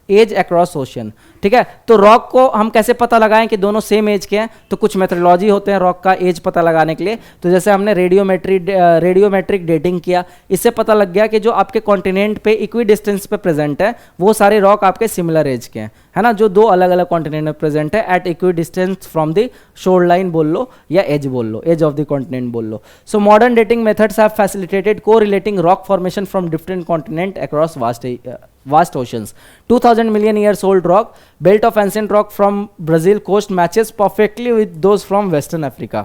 age across ocean, ठीक है। तो रॉक को हम कैसे पता लगाएं कि दोनों सेम एज के हैं, तो कुछ मेथडोलॉजी होते हैं रॉक का एज पता लगाने के लिए। तो जैसे हमने रेडियोमेट्रिक डेटिंग किया, इससे पता लग गया कि जो आपके कॉन्टिनेंट पे इक्वी डिस्टेंस पे प्रेजेंट है वो सारे रॉक आपके सिमिलर एज के हैं, है ना, जो दो अलग अलग कॉन्टिनेंट में प्रेजेंट है at equidistance from the shore line बोल लो या एज बोल लो, एज ऑफ द कॉन्टिनेंट बोल लो। So modern dating methods have facilitated correlating rock formation from different continent across vast oceans। 2000 million years old rock, belt of ancient rock from Brazil coast matches perfectly with those from Western Africa।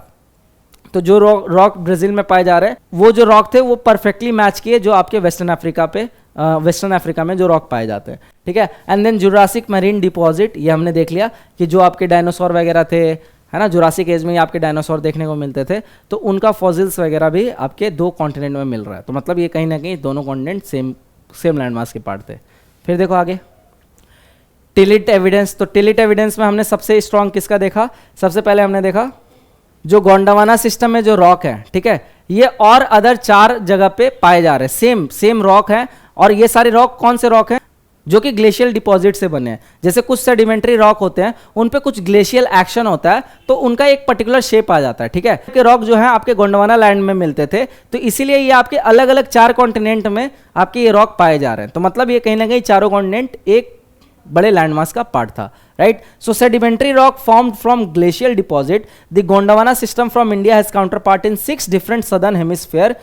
तो जो रॉक ब्राजील में पाए जा रहे हैं वो जो रॉक थे वो परफेक्टली मैच किए जो आपके वेस्टर्न अफ्रीका में जो रॉक पाए जाते हैं, ठीक है। And then Jurassic marine deposit, ये हमने देख लिया कि जो आपके डायनासोर वगैरह थे, है ना, जुरासिक एज में ही आपके डायनासोर देखने को मिलते थे, तो उनका फॉसिल्स वगैरह भी आपके दो कॉन्टिनेंट में मिल रहा है। तो मतलब ये कहीं ना कहीं दोनों कॉन्टिनेंट सेम लैंडमार्क के पार्ट थे। फिर देखो आगे टिलिट एविडेंस, तो टिलिट एविडेंस में हमने सबसे स्ट्रॉन्ग किसका देखा, सबसे पहले हमने देखा जो गोंडवाना सिस्टम में जो रॉक है, ठीक है, ये और अदर 4 जगह पे पाए जा रहे हैं, सेम रॉक है। और ये सारे रॉक कौन से रॉक हैं, जो कि ग्लेशियल डिपॉजिट से बने हैं। जैसे कुछ सेडिमेंट्री रॉक होते हैं उन पे कुछ ग्लेशियल एक्शन होता है तो उनका एक पर्टिकुलर शेप आ जाता है, ठीक है। क्योंकि रॉक जो है आपके गोंडवाना लैंड में मिलते थे, तो इसीलिए ये आपके अलग अलग 4 कॉन्टिनेंट में आपके ये रॉक पाए जा रहे हैं। तो मतलब ये कहीं ना कहीं चारों कॉन्टिनेंट एक बड़े लैंडमास का पार्ट था, right. So sedimentary rock formed from glacial deposit, the Gondwana system from India has counter part in 6 different southern hemisphere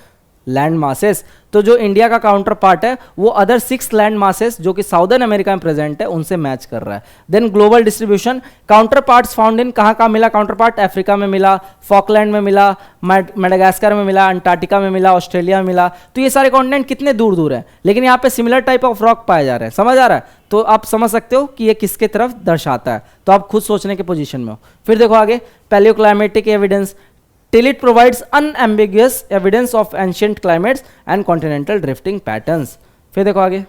land masses. तो जो इंडिया का काउंटर पार्ट है वो अदर 6 लैंड मासेस जो कि साउदर्न अमेरिका में प्रेजेंट है उनसे मैच कर रहा है। Then global distribution, counter parts found in कहाँ मिला काउंटर पार्ट, अफ्रीका में मिला, फॉकलैंड में मिला, मेडागास्कर में मिला, अंटार्कटिका में मिला, ऑस्ट्रेलिया में मिला। तो ये सारे कॉन्टिनेंट कितने दूर दूर है, लेकिन यहाँ पे सिमिलर टाइप ऑफ रॉक पाए जा रहे हैं, समझ आ रहा है। तो आप समझ सकते हो कि ये किसके तरफ दर्शाता है, तो आप खुद सोचने के पोजीशन में हो। फिर देखो आगे पैलियोक्लाइमेटिक evidence, till it provides unambiguous evidence of ancient climates and continental drifting patterns। फिर देखो आगे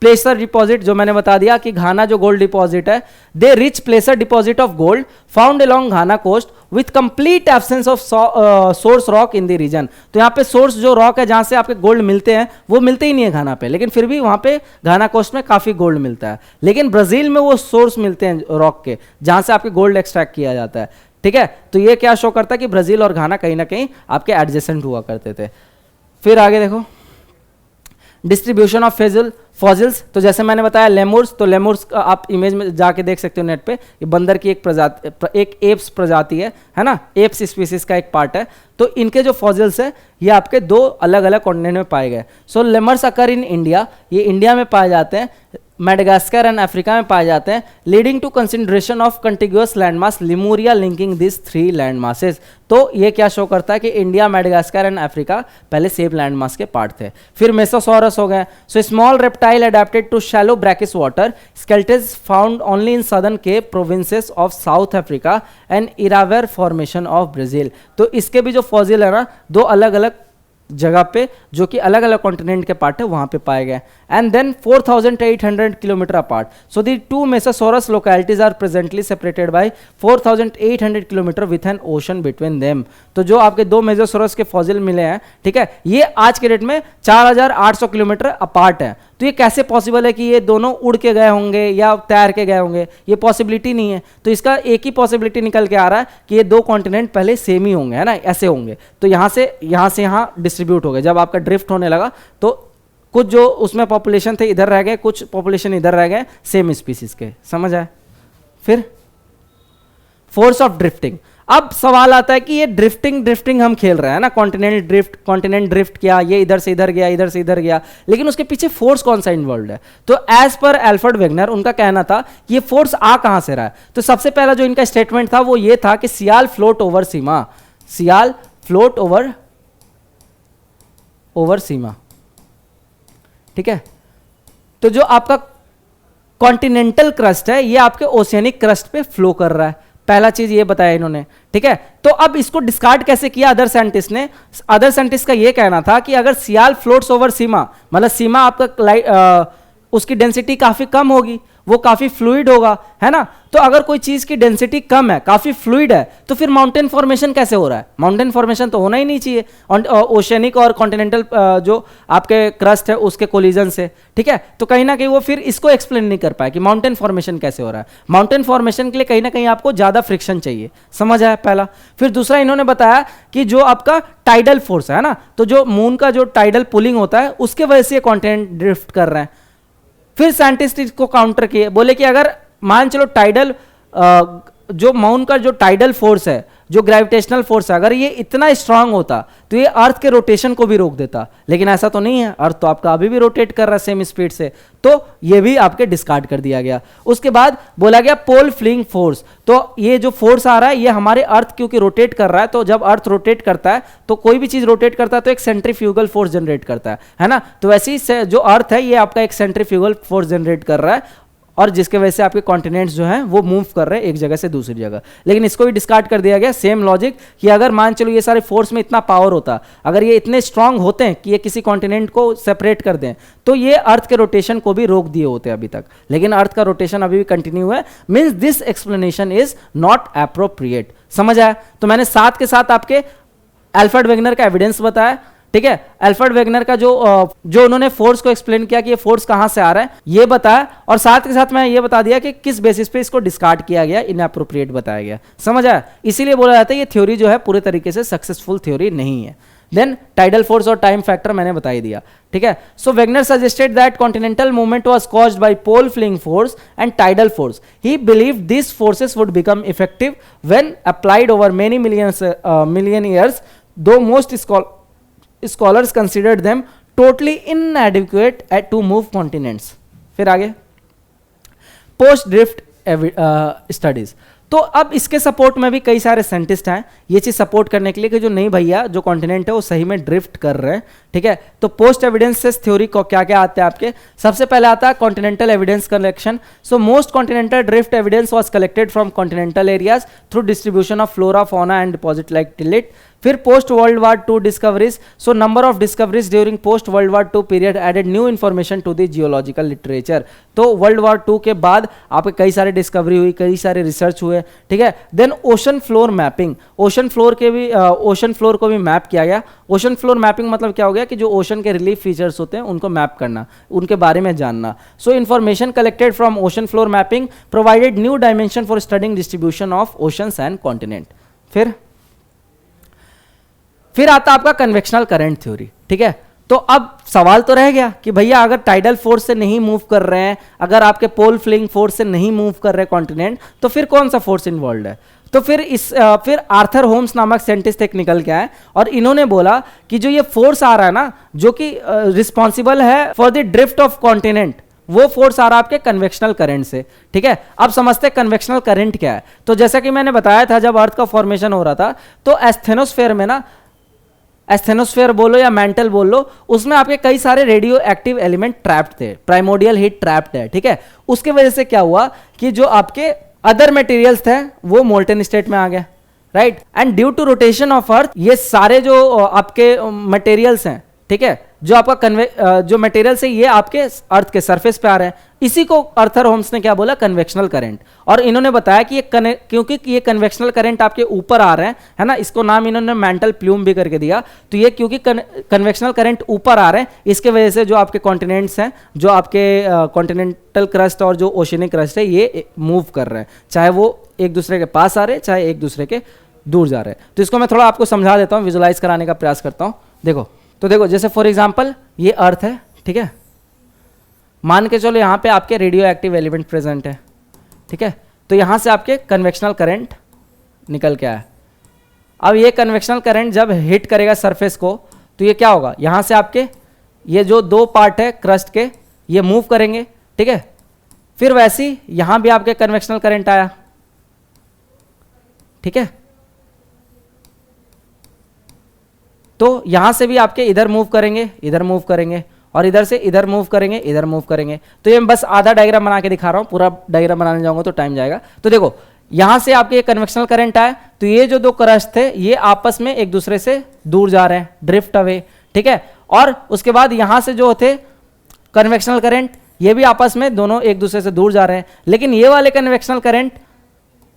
प्लेसर डिपॉजिट, जो मैंने बता दिया कि घाना जो गोल्ड डिपॉजिट है, they rich placer deposit of gold found along Ghana coast with complete absence of source rock in the region. तो यहाँ पे सोर्स जो रॉक है जहाँ से आपके गोल्ड मिलते हैं वो मिलते ही नहीं है घाना पे, लेकिन फिर भी वहाँ पे घाना कोस्ट में काफ़ी गोल्ड मिलता है। लेकिन ब्राज़ील में वो सोर्स मिलते हैं रॉक के जहाँ से आपके गोल्ड एक्सट्रैक्ट किया जाता है, ठीक है। तो ये क्या शो करता है कि ब्राजील और घाना कहीं ना कहीं आपके एडजेसेंट हुआ करते थे। फिर आगे देखो डिस्ट्रीब्यूशन ऑफ फॉसिल्स, तो जैसे मैंने बताया लेमुर्स, तो लेमुर्स आप इमेज में जाके देख सकते हो नेट पे, ये बंदर की एक प्रजाति, एक एप्स प्रजाति है ना, एप्स स्पीसीज का एक पार्ट है। तो इनके जो फॉसिल्स है ये आपके 2 अलग अलग कॉन्टिनेंट में पाए गए। सो लेमर्स अकर इन इंडिया, ये इंडिया में पाए जाते हैं, मेडागास्कर एंड अफ्रीका में पाए जाते हैं, leading to consideration of contiguous landmass Lemuria linking this 3 land masses. तो ये क्या शो करता है कि इंडिया, मेडागास्कर एंड अफ्रीका पहले सेम लैंड मास के पार्ट थे। फिर मेसोसॉरस हो गए, so small reptile adapted to shallow brackish water, skeletons found only in southern Cape provinces of South Africa and Irati formation of Brazil. तो इसके भी जो फॉसिल है ना 2 अलग अलग जगह पे जो कि अलग अलग कॉन्टिनेंट के पार्ट है वहां पे पाए गए and then 4800 kilometre apart so the to mesosaurus localities are presently separated by 4800 kilometre with an ocean between them. तो जो आपके दो मेसासोरस के फॉसिल मिले हैं, ठीक है, ये आज के डेट में 4800 किलोमीटर अपार्ट है। तो ये कैसे पॉसिबल है कि ये दोनों उड़ के गए होंगे या तैर के गए होंगे? ये पॉसिबिलिटी नहीं है। तो इसका एक ही पॉसिबिलिटी निकल के आ रहा है कि ये दो कॉन्टिनेंट पहले सेम ही होंगे, है ना, ऐसे होंगे। तो यहाँ से यहाँ डिस्ट्रीब्यूट हो गए। जब आपका ड्रिफ्ट होने लगा तो कुछ जो उसमें पॉपुलेशन थे इधर रह गए, कुछ पॉपुलेशन इधर रह गए, सेम स्पीसीज के। समझ आए? फिर फोर्स ऑफ ड्रिफ्टिंग। अब सवाल आता है कि ये ड्रिफ्टिंग हम खेल रहे हैं ना, कॉन्टिनेंट ड्रिफ्ट किया, ये इधर से इधर गया, इधर से इधर गया, लेकिन उसके पीछे फोर्स कौन सा इन्वॉल्व है? तो एज पर एल्फ्रेड वेगनर उनका कहना था ये फोर्स आ कहां से रहा है? तो सबसे पहला जो इनका स्टेटमेंट था वो ये था कि सियाल फ्लोट ओवर सीमा, सियाल फ्लोट ओवर सीमा, ठीक है। तो जो आपका कॉन्टिनेंटल क्रस्ट है ये आपके ओशियनिक क्रस्ट पे फ्लो कर रहा है, पहला चीज ये बताया इन्होंने, ठीक है। तो अब इसको डिस्कार्ड कैसे किया अदर साइंटिस्ट ने? अदर साइंटिस्ट का ये कहना था कि अगर सियाल फ्लोट्स ओवर सीमा, मतलब सीमा आपका उसकी डेंसिटी काफी कम होगी, वो काफी फ्लूइड होगा, है ना। तो अगर कोई चीज की डेंसिटी कम है, काफी फ्लूइड है, तो फिर माउंटेन फॉर्मेशन कैसे हो रहा है? माउंटेन फॉर्मेशन तो होना ही नहीं चाहिए ओशियनिक और कॉन्टिनेंटल जो आपके क्रस्ट है उसके कोलिजन से, ठीक है। तो कहीं ना कहीं वो फिर इसको एक्सप्लेन नहीं कर पाए कि माउंटेन फॉर्मेशन कैसे हो रहा है। माउंटेन फॉर्मेशन के लिए कहीं ना कहीं आपको ज्यादा फ्रिक्शन चाहिए। समझ आया पहला? फिर दूसरा इन्होंने बताया कि जो आपका टाइडल फोर्स है ना, तो जो मून का जो टाइडल पुलिंग होता है उसके वजह से कॉन्टिनेंट ड्रिफ्ट कर रहे हैं। फिर साइंटिस्ट इसको काउंटर किए, बोले कि अगर मान चलो टाइडल जो माउंट का जो टाइडल फोर्स है, जो ग्रेविटेशनल फोर्स है, अगर ये इतना स्ट्रांग होता तो ये अर्थ के रोटेशन को भी रोक देता, लेकिन ऐसा तो नहीं है। अर्थ तो आपका अभी भी रोटेट कर रहा है सेम स्पीड से, तो ये भी आपके डिस्कार्ड कर दिया गया। उसके बाद बोला गया पोल फ्लिंग फोर्स। तो ये जो फोर्स आ रहा है ये हमारे अर्थ क्योंकि रोटेट कर रहा है, तो जब अर्थ रोटेट करता है तो कोई भी चीज रोटेट करता है तो एक सेंट्रीफ्यूगल फोर्स जनरेट करता है ना। तो वैसे ही जो अर्थ है ये आपका एक सेंट्रीफ्यूगल फोर्स जनरेट कर रहा है, और जिसके वजह से आपके कॉन्टिनेंट्स जो हैं वो मूव कर रहे हैं एक जगह से दूसरी जगह। लेकिन इसको भी डिस्कार्ड कर दिया गया, सेम लॉजिक, कि अगर मान चलो ये सारे फोर्स में इतना पावर होता, अगर ये इतने स्ट्रांग होते हैं कि ये किसी कॉन्टिनेंट को सेपरेट कर दें, तो ये अर्थ के रोटेशन को भी रोक दिए होते अभी तक। लेकिन अर्थ का रोटेशन अभी भी कंटिन्यू है, means this explanation is not appropriate. समझ आया? तो मैंने साथ के साथ आपके एल्फ्रेड वेगनर का एविडेंस बताया, ठीक है। एल्फ्रेड वेगनर का जो उन्होंने फोर्स को एक्सप्लेन किया कि ये फोर्स कहां से आ रहा है ये बताया, और साथ के साथ मैं ये बता दिया कि किस बेसिस पे इसको डिस्कार्ड किया गया, इनएप्रोप्रिएट बताया गया। समझ आया? इसीलिए बोला जाता है ये थ्योरी जो है पूरे तरीके से सक्सेसफुल थ्योरी नहीं है। देन टाइडल फोर्स और टाइम फैक्टर मैंने बता ही दिया, ठीक है। So Wegener suggested that continental movement was caused by pole fling force and tidal force. He believed this forces would become effective when applied over many million years, though most scholars considered them totally inadequate to move continents। फिर आगे पोस्ट ड्रिफ्ट स्टडीज। तो अब इसके सपोर्ट में भी कई सारे साइंटिस्ट हैं ये चीज सपोर्ट करने के लिए कि जो नहीं भैया जो कॉन्टिनेंट है वो सही में ड्रिफ्ट कर रहे हैं, ठीक है। तो पोस्ट एविडेंसेस थ्योरी को क्या क्या आते हैं आपके? सबसे पहले आता है continental evidence collection. So most continental drift evidence was collected from continental areas through distribution of flora fauna and deposit like tillite. फिर post world war two discoveries. So number of discoveries during post world war two period added new information to the geological literature. तो वर्ल्ड वार टू के बाद आपके कई सारे डिस्कवरी हुई, कई सारे रिसर्च हुए, ठीक है। Then ocean floor mapping, ocean floor को भी मैप किया गया। ओशन फ्लोर मैपिंग मतलब क्या हो गया कि जो ओशन के रिलीफ फीचर्स होते हैं उनको मैप करना, उनके बारे में जानना। So information collected from ocean floor mapping provided new dimension for studying distribution of oceans and continent. फिर आता आपका कन्वेक्शनल करंट थ्योरी, ठीक है। तो अब सवाल तो रह गया कि भैया अगर टाइडल फोर्स से नहीं मूव कर रहे हैं, अगर आपके पोल फ्लिंग फोर्स से नहीं मूव कर रहे कॉन्टिनेंट, तो फिर कौन सा फोर्स इन्वॉल्व है? तो फिर आर्थर होम्स नामक साइंटिस्ट एक निकल के आए और इन्होंने बोला कि जो ये फोर्स आ रहा है ना, जो कि रिस्पॉन्सिबल है for the drift of continent, वो फोर्स आ रहा है आपके कन्वेक्शनल करंट से, ठीक है। अब समझते हैं कन्वेक्शनल करंट क्या है। तो जैसा कि मैंने बताया था जब अर्थ का फॉर्मेशन हो रहा था तो एस्थेनोस्फेयर में ना, एस्थेनोस्फेयर बोलो या मेंटल बोल लो, उसमें आपके कई सारे रेडियो एक्टिव एलिमेंट ट्रैप्ड थे, प्राइमोडियल हीट ट्रैप्ड है, ठीक है। उसके वजह से क्या हुआ कि जो आपके अदर मटेरियल्स थे वो मोल्टन स्टेट में आ गया, right. And due to rotation of earth ये सारे जो आपके मटेरियल्स हैं, ठीक है, जो आपका जो मटेरियल्स है ये आपके अर्थ के सरफेस पे आ रहे हैं, इसी को आर्थर होम्स ने क्या बोला, कन्वेक्शनल करंट। और इन्होंने बताया कि ये क्योंकि ये कन्वेक्शनल करंट आपके ऊपर आ रहे हैं, है ना, इसको नाम इन्होंने मेंटल प्लूम भी करके दिया। तो ये क्योंकि कन्वेक्शनल करंट ऊपर आ रहे हैं, इसके वजह से जो आपके कॉन्टिनेंट्स हैं, जो आपके कॉन्टिनेंटल क्रस्ट और जो ओशियनिक क्रस्ट है, ये मूव कर रहे हैं, चाहे वो एक दूसरे के पास आ रहे हैं, चाहे एक दूसरे के दूर जा रहे हैं। तो इसको मैं थोड़ा आपको समझा देता हूँ, विजुलाइज कराने का प्रयास करता हूँ। देखो, तो देखो, जैसे फॉर एग्जांपल ये अर्थ है, ठीक है, मान के चलो यहाँ पे आपके रेडियो एक्टिव एलिमेंट प्रेजेंट है, ठीक है, तो यहाँ से आपके कन्वेक्शनल करंट निकल के आया। अब ये कन्वेक्शनल करंट जब हिट करेगा सरफेस को, तो ये क्या होगा, यहाँ से आपके ये जो दो पार्ट है क्रस्ट के, ये मूव करेंगे, ठीक है। फिर वैसे ही यहाँ भी आपके कन्वेक्शनल करंट आया, ठीक है, तो यहां से भी आपके इधर मूव करेंगे, इधर मूव करेंगे, और इधर से इधर मूव करेंगे, इधर मूव करेंगे। तो ये मैं बस आधा डायग्राम बना के दिखा रहा हूं, पूरा डायग्राम बनाने जाऊंगा तो टाइम जाएगा। तो देखो, यहां से आपके ये कन्वेक्शनल करंट आया, तो ये जो दो क्रस्ट थे ये आपस में एक दूसरे से दूर जा रहे हैं, ड्रिफ्ट अवे, ठीक है। और उसके बाद यहां से जो थे कन्वेक्शनल करंट, ये भी आपस में दोनों एक दूसरे से दूर जा रहे हैं। लेकिन ये वाले कन्वेक्शनल करंट,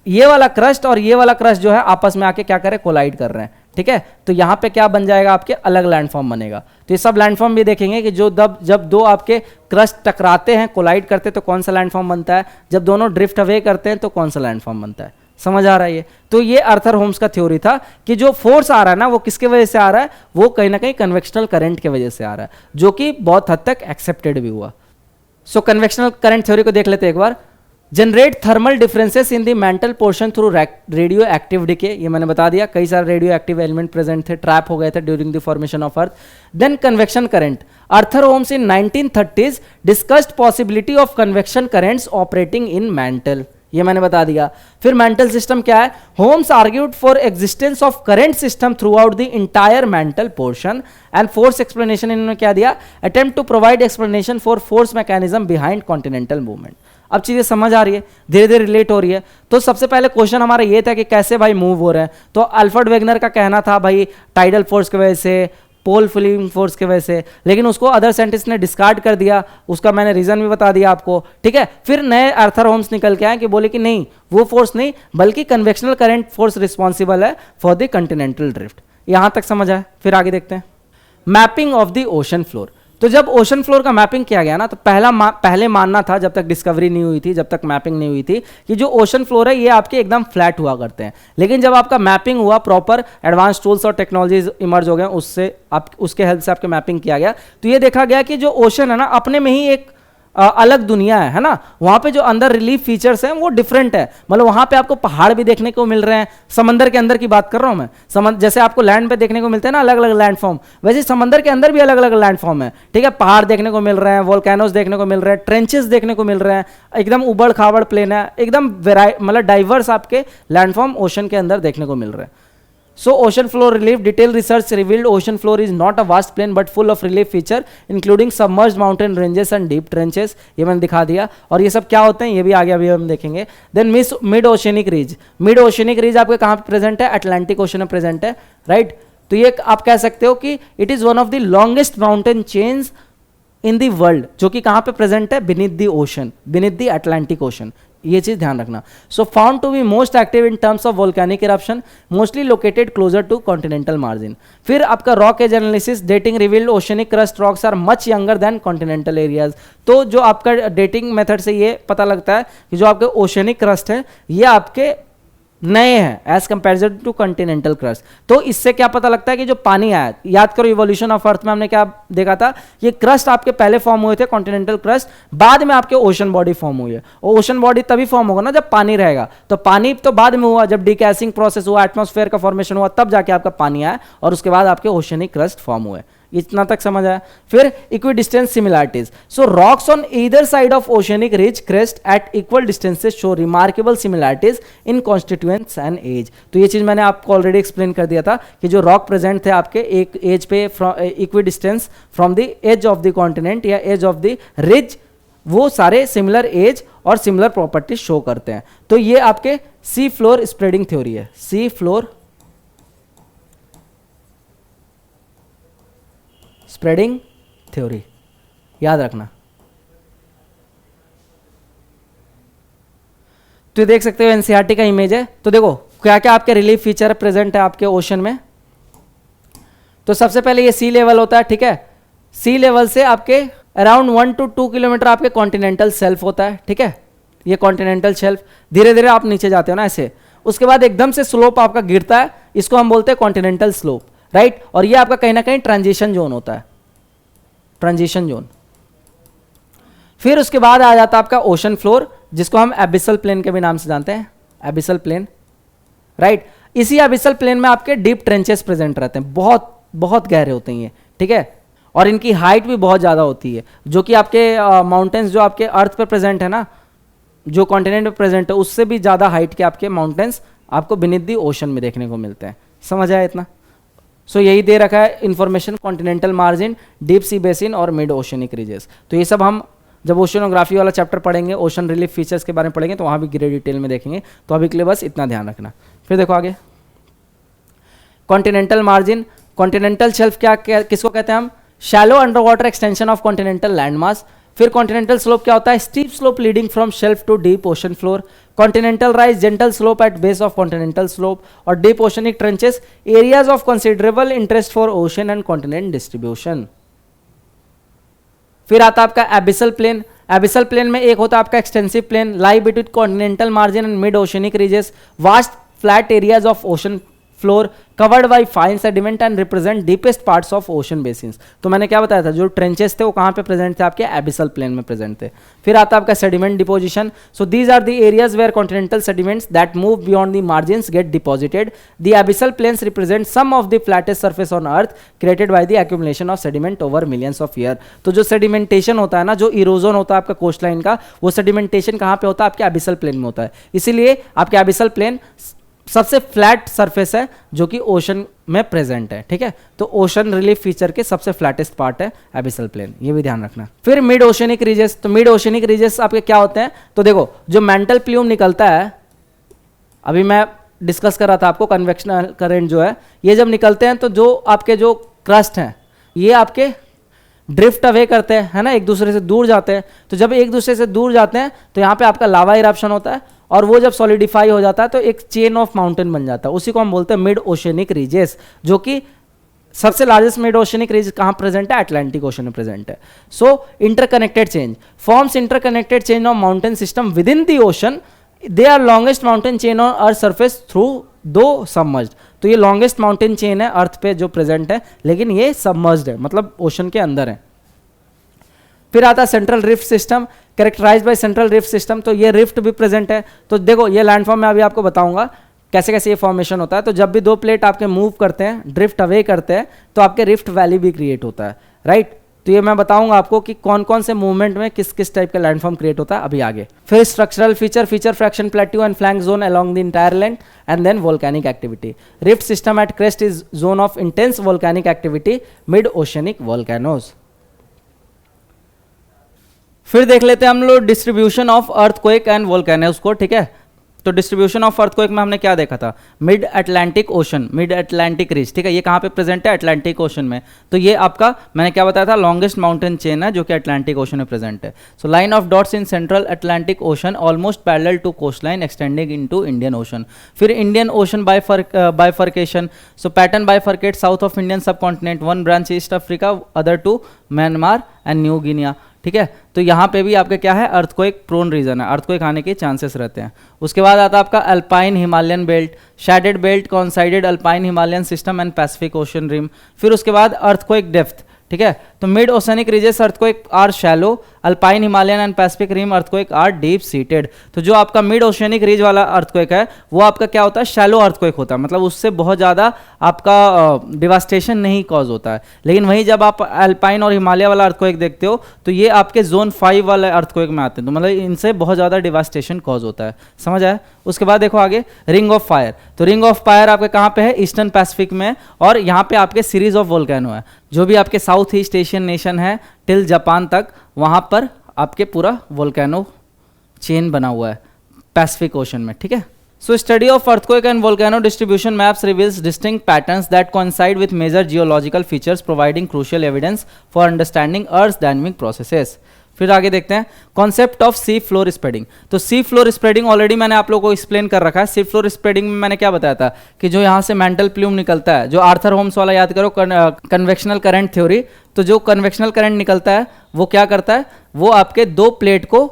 ये वाला क्रस्ट और ये वाला क्रस्ट जो है आपस में आके क्या करे, कोलाइड कर रहे हैं, ठीक है। तो यहां पे क्या बन जाएगा, आपके अलग लैंडफॉर्म बनेगा। तो ये सब लैंडफॉर्म भी देखेंगे कि जो जब दो आपके क्रस्ट टकराते हैं, कोलाइड करते हैं, तो कौन सा लैंडफॉर्म बनता है, जब दोनों ड्रिफ्ट अवे करते हैं तो कौन सा लैंडफॉर्म बनता है। समझ आ रहा है ये? तो ये आर्थर होम्स का थ्योरी था कि जो फोर्स आ रहा है ना, वो किसके वजह से आ रहा है, वो कहीं ना कहीं कन्वेक्शनल करंट के वजह से आ रहा है, जो कि बहुत हद तक एक्सेप्टेड भी हुआ। सो कन्वेक्शनल करंट थ्योरी को देख लेते हैं एक बार। Generate thermal differences in the mantle portion through radio active decay, ये मैंने बता दिया, कई सारे रेडियो एक्टिव एलिमेंट प्रेजेंट थे, ट्रैप हो गए थे during the formation of earth. Then convection current, Arthur Holmes in 1930s discussed possibility of convection currents operating in mantle, ये मैंने बता दिया। फिर मेंटल सिस्टम क्या है, Holmes argued for existence of current system throughout the entire mantle portion. And force explanation इन्होंने क्या दिया, attempt to provide explanation for force mechanism behind continental movement. अब चीजें समझ आ रही है, धीरे धीरे रिलेट हो रही है। तो सबसे पहले क्वेश्चन हमारा ये था कि कैसे भाई मूव हो रहे हैं। तो अल्फ्रेड वेगनर का कहना था भाई टाइडल फोर्स की वजह से, पोल फिलिंग फोर्स की वजह से, लेकिन उसको अदर साइंटिस्ट ने डिस्कार्ड कर दिया, उसका मैंने रीजन भी बता दिया आपको, ठीक है। फिर नए आर्थर होम्स निकल के आए कि बोले कि नहीं, वो फोर्स नहीं बल्कि कन्वेक्शनल करंट फोर्स रिस्पॉन्सिबल है फॉर द कॉन्टिनेंटल ड्रिफ्ट। यहां तक समझ आए? फिर आगे देखते हैं। Mapping of the ocean floor. तो जब ओशन फ्लोर का मैपिंग किया गया ना, तो पहले मानना था, जब तक डिस्कवरी नहीं हुई थी, जब तक मैपिंग नहीं हुई थी, कि जो ओशन फ्लोर है ये आपके एकदम फ्लैट हुआ करते हैं। लेकिन जब आपका मैपिंग हुआ, प्रॉपर एडवांस टूल्स और टेक्नोलॉजीज इमर्ज हो गए, उसके हेल्प से आपके मैपिंग किया गया, तो ये देखा गया कि जो ओशन है ना, अपने में ही एक अलग दुनिया है ना। वहां पे जो अंदर रिलीफ फीचर्स हैं वो डिफरेंट है, मतलब वहां पे आपको पहाड़ भी देखने को मिल रहे हैं, समंदर के अंदर की बात कर रहा हूं मैं, जैसे आपको लैंड पे देखने को मिलते हैं ना अलग अलग लैंडफॉर्म, वैसे समंदर के अंदर भी अलग अलग लैंडफॉर्म है, ठीक है। पहाड़ देखने को मिल रहे हैं, वोल्केनोस देखने को मिल रहे हैं, ट्रेंचेस देखने को मिल रहे हैं, एकदम उबड़ खाबड़ प्लेन है, एकदम मतलब डाइवर्स आपके लैंडफॉर्म ओशन के अंदर देखने को मिल रहे हैं। So ocean floor relief, detailed research revealed ocean floor is not a vast plain but full of relief feature including submerged mountain ranges and deep trenches, ये मैंने दिखा दिया। और ये सब क्या होते हैं ये भी आगे अभी हम देखेंगे। Then mid oceanic ridge, mid oceanic ridge आपके कहाँ पे प्रेजेंट है, अटलांटिक ओशन में प्रेजेंट है, राइट। तो ये आप कह सकते हो कि it is one of the longest mountain chains in the world, जो कि कहाँ पे प्रेजेंट है, beneath the ocean, beneath the Atlantic ocean, ये चीज ध्यान रखना। So found to be most active in terms of volcanic eruption, mostly located closure to continental margin. फिर आपका rock age analysis, dating revealed oceanic crust rocks are much younger than continental areas. तो जो आपका डेटिंग मेथड से ये पता लगता है कि जो आपके ओशनिक क्रस्ट है ये आपके नए हैं as comparison to continental crust. तो इससे क्या पता लगता है कि जो पानी आया, याद करो इवोल्यूशन ऑफ अर्थ में हमने क्या देखा था, ये क्रस्ट आपके पहले फॉर्म हुए थे कॉन्टिनेंटल क्रस्ट, बाद में आपके ओशन बॉडी फॉर्म हुई है। और ओशन बॉडी तभी फॉर्म होगा ना जब पानी रहेगा, तो पानी तो बाद में हुआ, जब डिकैसिंग प्रोसेस हुआ, एटमॉस्फेयर का फॉर्मेशन हुआ, तब जाके आपका पानी आया और उसके बाद आपके ओशनिक क्रस्ट फॉर्म हुए। इतना तक समझ आया। फिर equidistance similarities, so rocks on either side of oceanic ridge crest at equal distances show remarkable similarities in constituents and age. तो ये चीज मैंने आपको ऑलरेडी एक्सप्लेन कर दिया था कि जो रॉक प्रेजेंट थे आपके एक एज पे equidistance from the edge of the continent या एज ऑफ द रिज वो सारे सिमिलर एज और सिमिलर प्रॉपर्टीज शो करते हैं। तो ये आपके सी फ्लोर स्प्रेडिंग थ्योरी है, सी फ्लोर स्प्रेडिंग थ्योरी, याद रखना। तो ये देख सकते हो एनसीईआरटी का इमेज है। तो देखो क्या क्या आपके रिलीफ फीचर प्रेजेंट है आपके ओशन में। तो सबसे पहले ये सी लेवल होता है, ठीक है। सी लेवल से आपके अराउंड 1 to 2 किलोमीटर आपके कॉन्टिनेंटल शेल्फ होता है, ठीक है। ये कॉन्टिनेंटल शेल्फ धीरे धीरे आप नीचे जाते हो ना ऐसे, उसके बाद एकदम से स्लोप आपका गिरता है, इसको हम बोलते हैं कॉन्टिनेंटल स्लोप, राइट। और ये आपका कहीं ना कहीं ट्रांजिशन जोन होता है, ट्रांजिशन जोन। फिर उसके बाद आ जाता है आपका ओशन फ्लोर, जिसको हम एबिसल प्लेन के भी नाम से जानते हैं, एबिसल प्लेन, राइट। इसी एबिसल प्लेन में आपके डीप ट्रेंचेस प्रेजेंट रहते हैं, बहुत बहुत गहरे होते हैं ये, ठीक है। और इनकी हाइट भी बहुत ज़्यादा होती है, जो कि आपके माउंटेन्स जो आपके अर्थ पे प्रेजेंट है ना, जो कॉन्टिनेंट में प्रेजेंट है, उससे भी ज़्यादा हाइट के आपके माउंटेन्स आपको बिनीथ दी ओशन में देखने को मिलते हैं। समझ आया इतना? सो यही दे रखा है information, continental margin, deep sea basin और मिड ओशनिक रीजेस। तो ये सब हम जब ओशनोग्राफी वाला चैप्टर पढ़ेंगे, ओशन रिलीफ फीचर्स के बारे में पढ़ेंगे, तो वहाँ भी ग्रे डिटेल में देखेंगे। तो अभी के लिए बस इतना ध्यान रखना। फिर देखो आगे, कॉन्टिनेंटल मार्जिन, कॉन्टिनेंटल शेल्फ किसको कहते हैं हम? Shallow under water extension of continental land mass. फिर कॉन्टिनेंटल स्लोप क्या होता है? Steep slope leading from shelf to deep ocean floor. Continental rise, gentle slope at base of continental slope. और deep oceanic trenches, areas of considerable interest for ocean and continent distribution. फिर आता है आपका एबिसल प्लेन। एबिसल प्लेन में एक होता है आपका extensive plain, lie between continental margin and mid oceanic ridges, vast flat areas of ocean floor covered by fine sediment and represent deepest parts of ocean basins. तो मैंने क्या बताया था, जो ट्रेंचेस थे वो कहाँ पे प्रेजेंट थे? आपके एबिसल प्लेन में प्रेजेंट थे। फिर आता है आपका sediment deposition. So these are the areas where continental sediments that move beyond the margins get deposited. The abyssal plains represent some of the flattest surface on earth created by the accumulation of sediment over millions of year. तो जो सेडिमेंटेशन होता है ना, जो इरोजन होता है आपका कोस्ट लाइन का, वो सेडिमेंटेशन कहाँ पे होता है? आपके एबिसल प्लेन में होता है। इसीलिए आपके एबिसल प्लेन सबसे फ्लैट सरफेस है जो कि ओशन में प्रेजेंट है, ठीक है। तो ओशन रिलीफ फीचर के सबसे फ्लैटेस्ट पार्ट है एबिसल प्लेन, ये भी ध्यान रखना। फिर मिड ओशनिक रीजेस। तो मिड ओशनिक रीजेस आपके क्या होते हैं? तो देखो, जो मेंटल प्ल्यूम निकलता है, अभी मैं डिस्कस कर रहा था आपको, कन्वेक्शनल करंट जो है, ये जब निकलते हैं तो जो आपके जो क्रस्ट हैं ये आपके ड्रिफ्ट अवे करते हैं, है ना, एक दूसरे से दूर जाते हैं। तो जब एक दूसरे से दूर जाते हैं तो यहाँ पे आपका लावा इरप्शन होता है, और वो जब सॉलिडिफाई हो जाता है तो एक चेन ऑफ माउंटेन बन जाता है, उसी को हम बोलते हैं मिड ओशनिक रीजेस। जो कि सबसे लार्जेस्ट मिड ओशनिक रीज कहाँ प्रेजेंट है? अटलांटिक ओशन में प्रेजेंट है। So interconnected change forms interconnected change of mountain system within the ocean. They are longest mountain chain on earth surface through though submerged. तो ये लॉन्गेस्ट माउंटेन चेन है अर्थ पे जो प्रेजेंट है, लेकिन ये सबमर्ज्ड है, मतलब ओशन के अंदर है। फिर आता है central rift system, characterize by central rift system. तो ये रिफ्ट भी प्रेजेंट है। तो देखो, ये लैंडफॉर्म में अभी आपको बताऊंगा कैसे कैसे ये फॉर्मेशन होता है। तो जब भी दो प्लेट आपके मूव करते हैं, ड्रिफ्ट अवे करते हैं, तो आपके रिफ्ट वैली भी क्रिएट होता है, राइट। तो ये मैं बताऊंगा आपको कि कौन कौन से मूवमेंट में किस किस टाइप का लैंडफॉर्म क्रिएट होता है अभी आगे। फिर structural feature fraction plateau and flank zone along the entire length, and then volcanic activity. Rift system at crest is zone of intense volcanic activity, mid oceanic volcanoes. फिर देख लेते हैं हम लोग distribution of earthquake and volcanoes को, ठीक है। तो डिस्ट्रीब्यूशन ऑफ अर्थक्वेक में हमने क्या देखा था? Mid Atlantic ocean, mid Atlantic ridge, ठीक है। ये कहाँ पे प्रेजेंट है? अटलांटिक ओशन में। तो ये आपका मैंने क्या बताया था? लॉन्गेस्ट माउंटेन चेन है जो कि अटलांटिक ओशन में प्रेजेंट है। So line of dots in central Atlantic ocean almost parallel to coast line extending into Indian ocean. फिर Indian ocean bifurcation. So pattern bifurcate south of Indian sub continent, one branch east Africa, other to Myanmar and New Guinea, ठीक है। तो यहाँ पे भी आपके क्या है? अर्थक्वेक प्रोन रीजन है, अर्थक्वेक आने के चांसेस रहते हैं। उसके बाद आता है आपका Alpine Himalayan belt, shaded belt, considered Alpine Himalayan system and Pacific ocean rim. फिर उसके बाद अर्थक्वेक डेप्थ, ठीक है। तो mid oceanic ridges earthquake are shallow, Alpine Himalayan and Pacific rim earthquake are deep seated. तो जो आपका मिड ओशनिक रीज वाला अर्थक्वेक है वो आपका क्या होता है? शैलो अर्थक्वेक होता है, मतलब उससे बहुत ज़्यादा आपका डिवास्टेशन नहीं कॉज होता है। लेकिन वहीं जब आप अल्पाइन और हिमालय वाला अर्थक्वेक देखते हो तो ये आपके जोन 5 वाले अर्थक्वेक में आते हैं, तो मतलब इनसे बहुत ज़्यादा डिवास्टेशन कॉज होता है। समझ आया? उसके बाद देखो आगे रिंग ऑफ फायर। तो रिंग ऑफ फायर आपके कहाँ पे है? ईस्टर्न पैसिफिक में, और यहाँ पे आपके सीरीज ऑफ वोल्केनो है। जो भी आपके साउथ ईस्ट एशियन नेशन है टिल जापान तक, वहाँ पर आपके पूरा वोल्केनो चेन बना हुआ है पैसिफिक ओशन में, ठीक है। So study of earthquake and volcano distribution maps reveals distinct patterns that coincide with major geological features providing crucial evidence for understanding earth dynamic processes. फिर आगे देखते हैं concept of sea floor spreading. तो सी फ्लोर स्प्रेडिंग ऑलरेडी मैंने आप लोगों को एक्सप्लेन कर रखा है। सी फ्लोर स्प्रेडिंग में मैंने क्या बताया था कि जो यहाँ से मेंटल प्लूम निकलता है, जो आर्थर होम्स वाला याद करो कन्वेक्शनल करंट थ्योरी, तो जो कन्वेक्शनल करंट निकलता है वो क्या करता है, वो आपके दो प्लेट को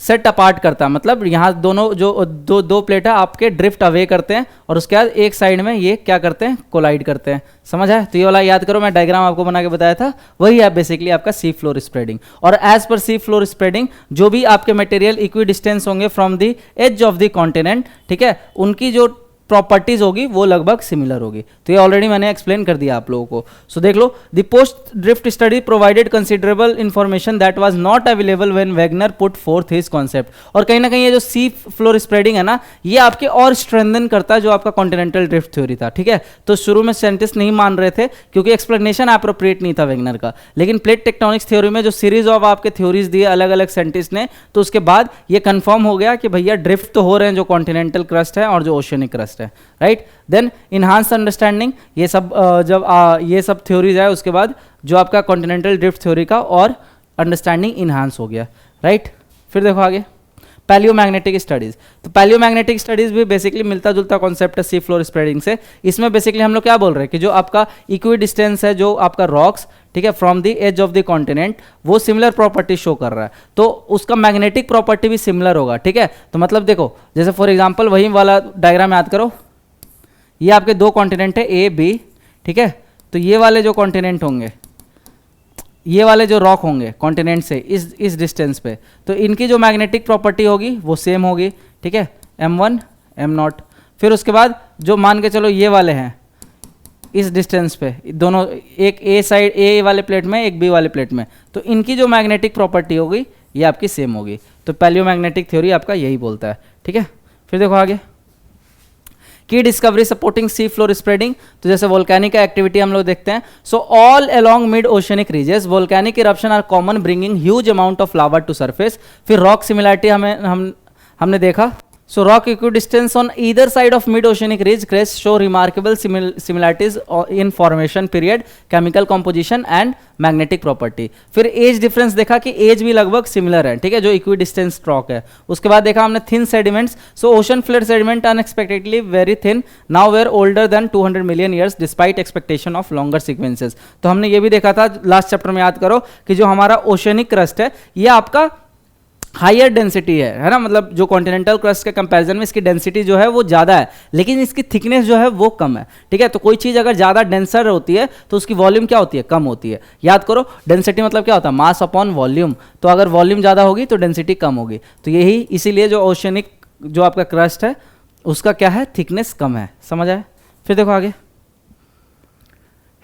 सेट अपार्ट करता है, मतलब यहाँ दोनों जो दो प्लेट है आपके ड्रिफ्ट अवे करते हैं और उसके बाद एक साइड में ये क्या करते हैं, कोलाइड करते हैं। समझ आया? तो ये वाला याद करो, मैं डायग्राम आपको बना के बताया था, वही है बेसिकली आपका सी फ्लोर स्प्रेडिंग। और एज पर सी फ्लोर स्प्रेडिंग जो भी आपके मटेरियल इक्वी डिस्टेंस होंगे from the edge of the continent, ठीक है, उनकी जो प्रॉपर्टीज होगी वो लगभग सिमिलर होगी। तो ये ऑलरेडी मैंने एक्सप्लेन कर दिया आप लोगों को। सो देख लो, the post drift study provided considerable information that was not available when Wegener put forth his concept. और कहीं ना कहीं ये जो सी फ्लोर स्प्रेडिंग है ना, ये आपके और स्ट्रेंथन करता है जो आपका कॉन्टिनेंटल ड्रिफ्ट थ्योरी था, ठीक है। तो शुरू में साइंटिस्ट नहीं मान रहे थे क्योंकि एक्सप्लेनेशन अप्रोप्रिएट नहीं था वेगनर का, लेकिन प्लेट टेक्टोनिक्स थ्योरी में जो सीरीज ऑफ आपके थ्योरीज दिए अलग अलग साइंटिस्ट ने, तो उसके बाद ये कंफर्म हो गया कि भैया ड्रिफ्ट तो हो रहे हैं जो कॉन्टिनेंटल क्रस्ट है और जो ओशियनिक क्रस्ट है, राइट। देन इनहांस अंडरस्टैंडिंग, ये सब जब ये सब थ्योरीज है उसके बाद जो आपका कॉन्टिनेंटल ड्रिफ्ट थ्योरी का और अंडरस्टैंडिंग इनहांस हो गया, राइट। फिर देखो आगे पैलियोमैग्नेटिक स्टडीज। तो पैलियोमैग्नेटिक स्टडीज भी बेसिकली मिलता जुलता कॉन्सेप्ट है सी फ्लोर स्प्रेडिंग से। इसमें बेसिकली हम लोग क्या बोल रहे हैं कि जो आपका इक्वी डिस्टेंस है, जो आपका रॉक्स, ठीक है, from the edge of the continent, वो सिमिलर प्रॉपर्टी शो कर रहा है, तो उसका मैग्नेटिक प्रॉपर्टी भी सिमिलर होगा, ठीक है। तो मतलब देखो, जैसे फॉर एग्जाम्पल वही वाला डायग्राम याद करो, ये आपके दो कॉन्टिनेंट है ए बी, ठीक है। तो ये वाले जो कॉन्टिनेंट होंगे, ये वाले जो रॉक होंगे कॉन्टिनेंट से इस डिस्टेंस पे, तो इनकी जो मैग्नेटिक प्रॉपर्टी होगी वो सेम होगी, ठीक है, m1 m0। फिर उसके बाद जो मान के चलो ये वाले हैं इस डिस्टेंस पे, दोनों एक ए साइड ए वाले प्लेट में एक बी वाले प्लेट में, तो इनकी जो मैग्नेटिक प्रॉपर्टी होगी ये आपकी सेम होगी। तो पैलियोमैग्नेटिक थ्योरी आपका यही बोलता है, ठीक है। फिर देखो आगे की discovery supporting sea floor spreading. तो जैसे वोल्केनिक एक्टिविटी हम लोग देखते हैं, so all along mid oceanic ridges volcanic eruption are common bringing huge amount of lava to surface. फिर रॉक सिमिलरिटी हमने देखा, so rock equidistance on either side of mid-oceanic ridge crest show remarkable similarities in formation period, chemical composition and magnetic property। फिर एज डिफरेंस देखा कि एज भी लगभग सिमिलर है, ठीक है, जो इक्विडिस्टेंस रॉक है। उसके बाद देखा हमने thin sediments, so ocean floor sediment unexpectedly very thin, now where older than 200 million years despite expectation of longer sequences. तो हमने ये भी देखा था लास्ट चैप्टर में, याद करो, कि जो हमारा ओशनिक क्रस्ट है ये आपका हायर डेंसिटी है ना, मतलब जो कॉन्टिनेंटल क्रस्ट के कंपैरिजन में इसकी डेंसिटी जो है वो ज़्यादा है, लेकिन इसकी थिकनेस जो है वो कम है, ठीक है। तो कोई चीज़ अगर ज़्यादा डेंसर होती है तो उसकी वॉल्यूम क्या होती है, कम होती है। याद करो, डेंसिटी मतलब क्या होता है, मास अपॉन वॉल्यूम। तो अगर वॉल्यूम ज़्यादा होगी तो डेंसिटी कम होगी, तो यही इसीलिए जो ओशनिक जो आपका क्रस्ट है उसका क्या है, थिकनेस कम है। समझ आए? फिर देखो आगे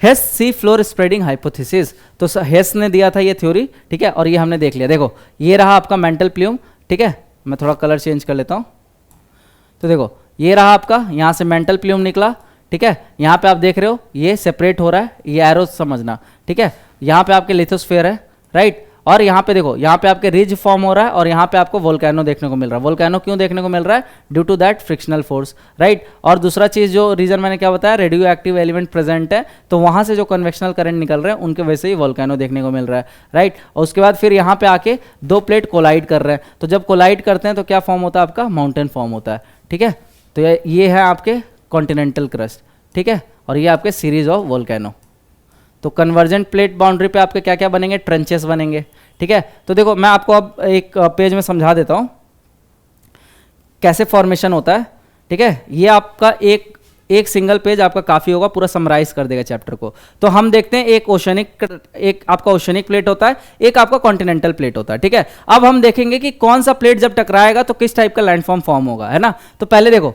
हेस सी फ्लोर स्प्रेडिंग हाइपोथेसिस। तो हेस ने दिया था ये थ्योरी, ठीक है, और ये हमने देख लिया। देखो ये रहा आपका मेंटल प्लूम, ठीक है, मैं थोड़ा कलर चेंज कर लेता हूँ। तो देखो ये रहा आपका, यहाँ से मेंटल प्लूम निकला, ठीक है, यहाँ पे आप देख रहे हो ये सेपरेट हो रहा है, ये एरो समझना, ठीक है। यहाँ पे आपके लिथोस्फेयर है, राइट, और यहाँ पे देखो, यहाँ पे आपके रिज फॉर्म हो रहा है और यहाँ पे आपको वोल्केनो देखने को मिल रहा है। वोल्केनो क्यों देखने को मिल रहा है, due to that frictional force, right. और दूसरा चीज़ जो रीजन मैंने क्या बताया, रेडियो एक्टिव एलिमेंट प्रेजेंट है, तो वहाँ से जो कन्वेक्शनल करंट निकल रहे हैं उनके वजह से ही वोल्केनो देखने को मिल रहा है, राइट। और उसके बाद फिर यहाँ पे आके दो प्लेट कोलाइड कर रहे हैं, तो जब कोलाइड करते हैं तो क्या फॉर्म होता है आपका, माउंटेन फॉर्म होता है, ठीक है। तो ये है आपके कॉन्टिनेंटल क्रस्ट, ठीक है, और ये आपके सीरीज ऑफ वोल्केनो। तो कन्वर्जेंट प्लेट बाउंड्री पे आपके क्या क्या बनेंगे, ट्रेंचेस बनेंगे, ठीक है। तो देखो मैं आपको अब एक पेज में समझा देता हूँ कैसे फॉर्मेशन होता है, ठीक है। ये आपका एक सिंगल पेज आपका काफ़ी होगा, पूरा समराइज कर देगा चैप्टर को। तो हम देखते हैं एक आपका ओशनिक प्लेट होता है, एक आपका कॉन्टिनेंटल प्लेट होता है, ठीक है। अब हम देखेंगे कि कौन सा प्लेट जब टकराएगा तो किस टाइप का लैंडफॉर्म फॉर्म होगा, है ना। तो पहले देखो,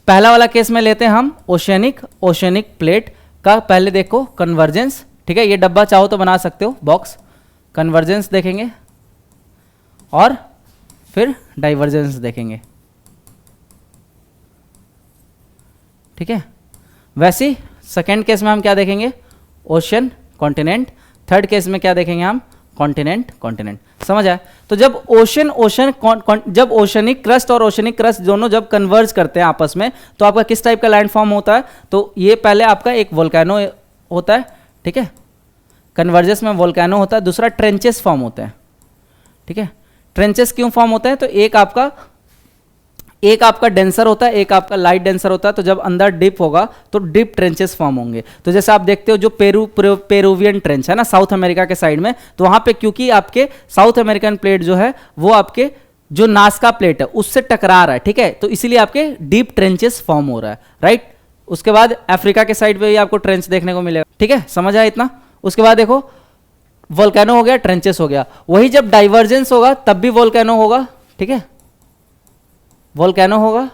पहला वाला केस में लेते हैं हम ओशनिक प्लेट का, पहले देखो कन्वर्जेंस, ठीक है। ये डब्बा चाहो तो बना सकते हो, बॉक्स, कन्वर्जेंस देखेंगे और फिर डाइवर्जेंस देखेंगे, ठीक है। वैसे ही सेकेंड केस में हम क्या देखेंगे, ओशन कॉन्टिनेंट। थर्ड केस में क्या देखेंगे हम, कॉन्टिनेंट कॉन्टिनेंट, समझ आया। तो जब जब ओशनिक क्रस्ट और ओशनिक क्रस्ट दोनों जब कन्वर्ज करते हैं आपस में, तो आपका किस टाइप का लैंड फॉर्म होता है, तो ये पहले आपका एक वोल्केनो होता है, ठीक है, कन्वर्जेस में वोल्केनो होता है, दूसरा ट्रेंचेस फॉर्म होते हैं, ठीक है। ट्रेंचेस क्यों फॉर्म होते हैं, तो एक आपका डेंसर होता है, एक आपका लाइट डेंसर होता है, तो जब अंदर डिप होगा तो डिप ट्रेंचेस फॉर्म होंगे। तो जैसे आप देखते हो जो पेरुवियन ट्रेंच है ना साउथ अमेरिका के साइड में, तो वहां पे क्योंकि आपके साउथ अमेरिकन प्लेट जो है वो आपके जो नास्का प्लेट है उससे टकरा रहा है, ठीक है, तो इसीलिए आपके डीप ट्रेंचेस फॉर्म हो रहा है, राइट। उसके बाद अफ्रीका के साइड पे भी आपको ट्रेंच देखने को मिलेगा, ठीक है, समझ आया इतना। उसके बाद देखो वोल्केनो हो गया, ट्रेंचेस हो गया, वही जब डाइवर्जेंस होगा तब भी वोल्केनो होगा, ठीक है, वोल्केनो होगा।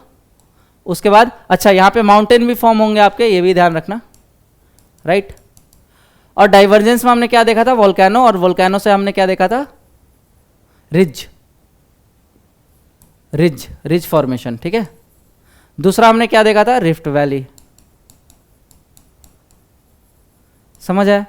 उसके बाद अच्छा यहां पे माउंटेन भी फॉर्म होंगे आपके, ये भी ध्यान रखना, राइट। और डाइवर्जेंस में हमने क्या देखा था, वोल्केनो, और वोल्केनो से हमने क्या देखा था, रिज फॉर्मेशन, ठीक है। दूसरा हमने क्या देखा था, रिफ्ट वैली, समझ आया।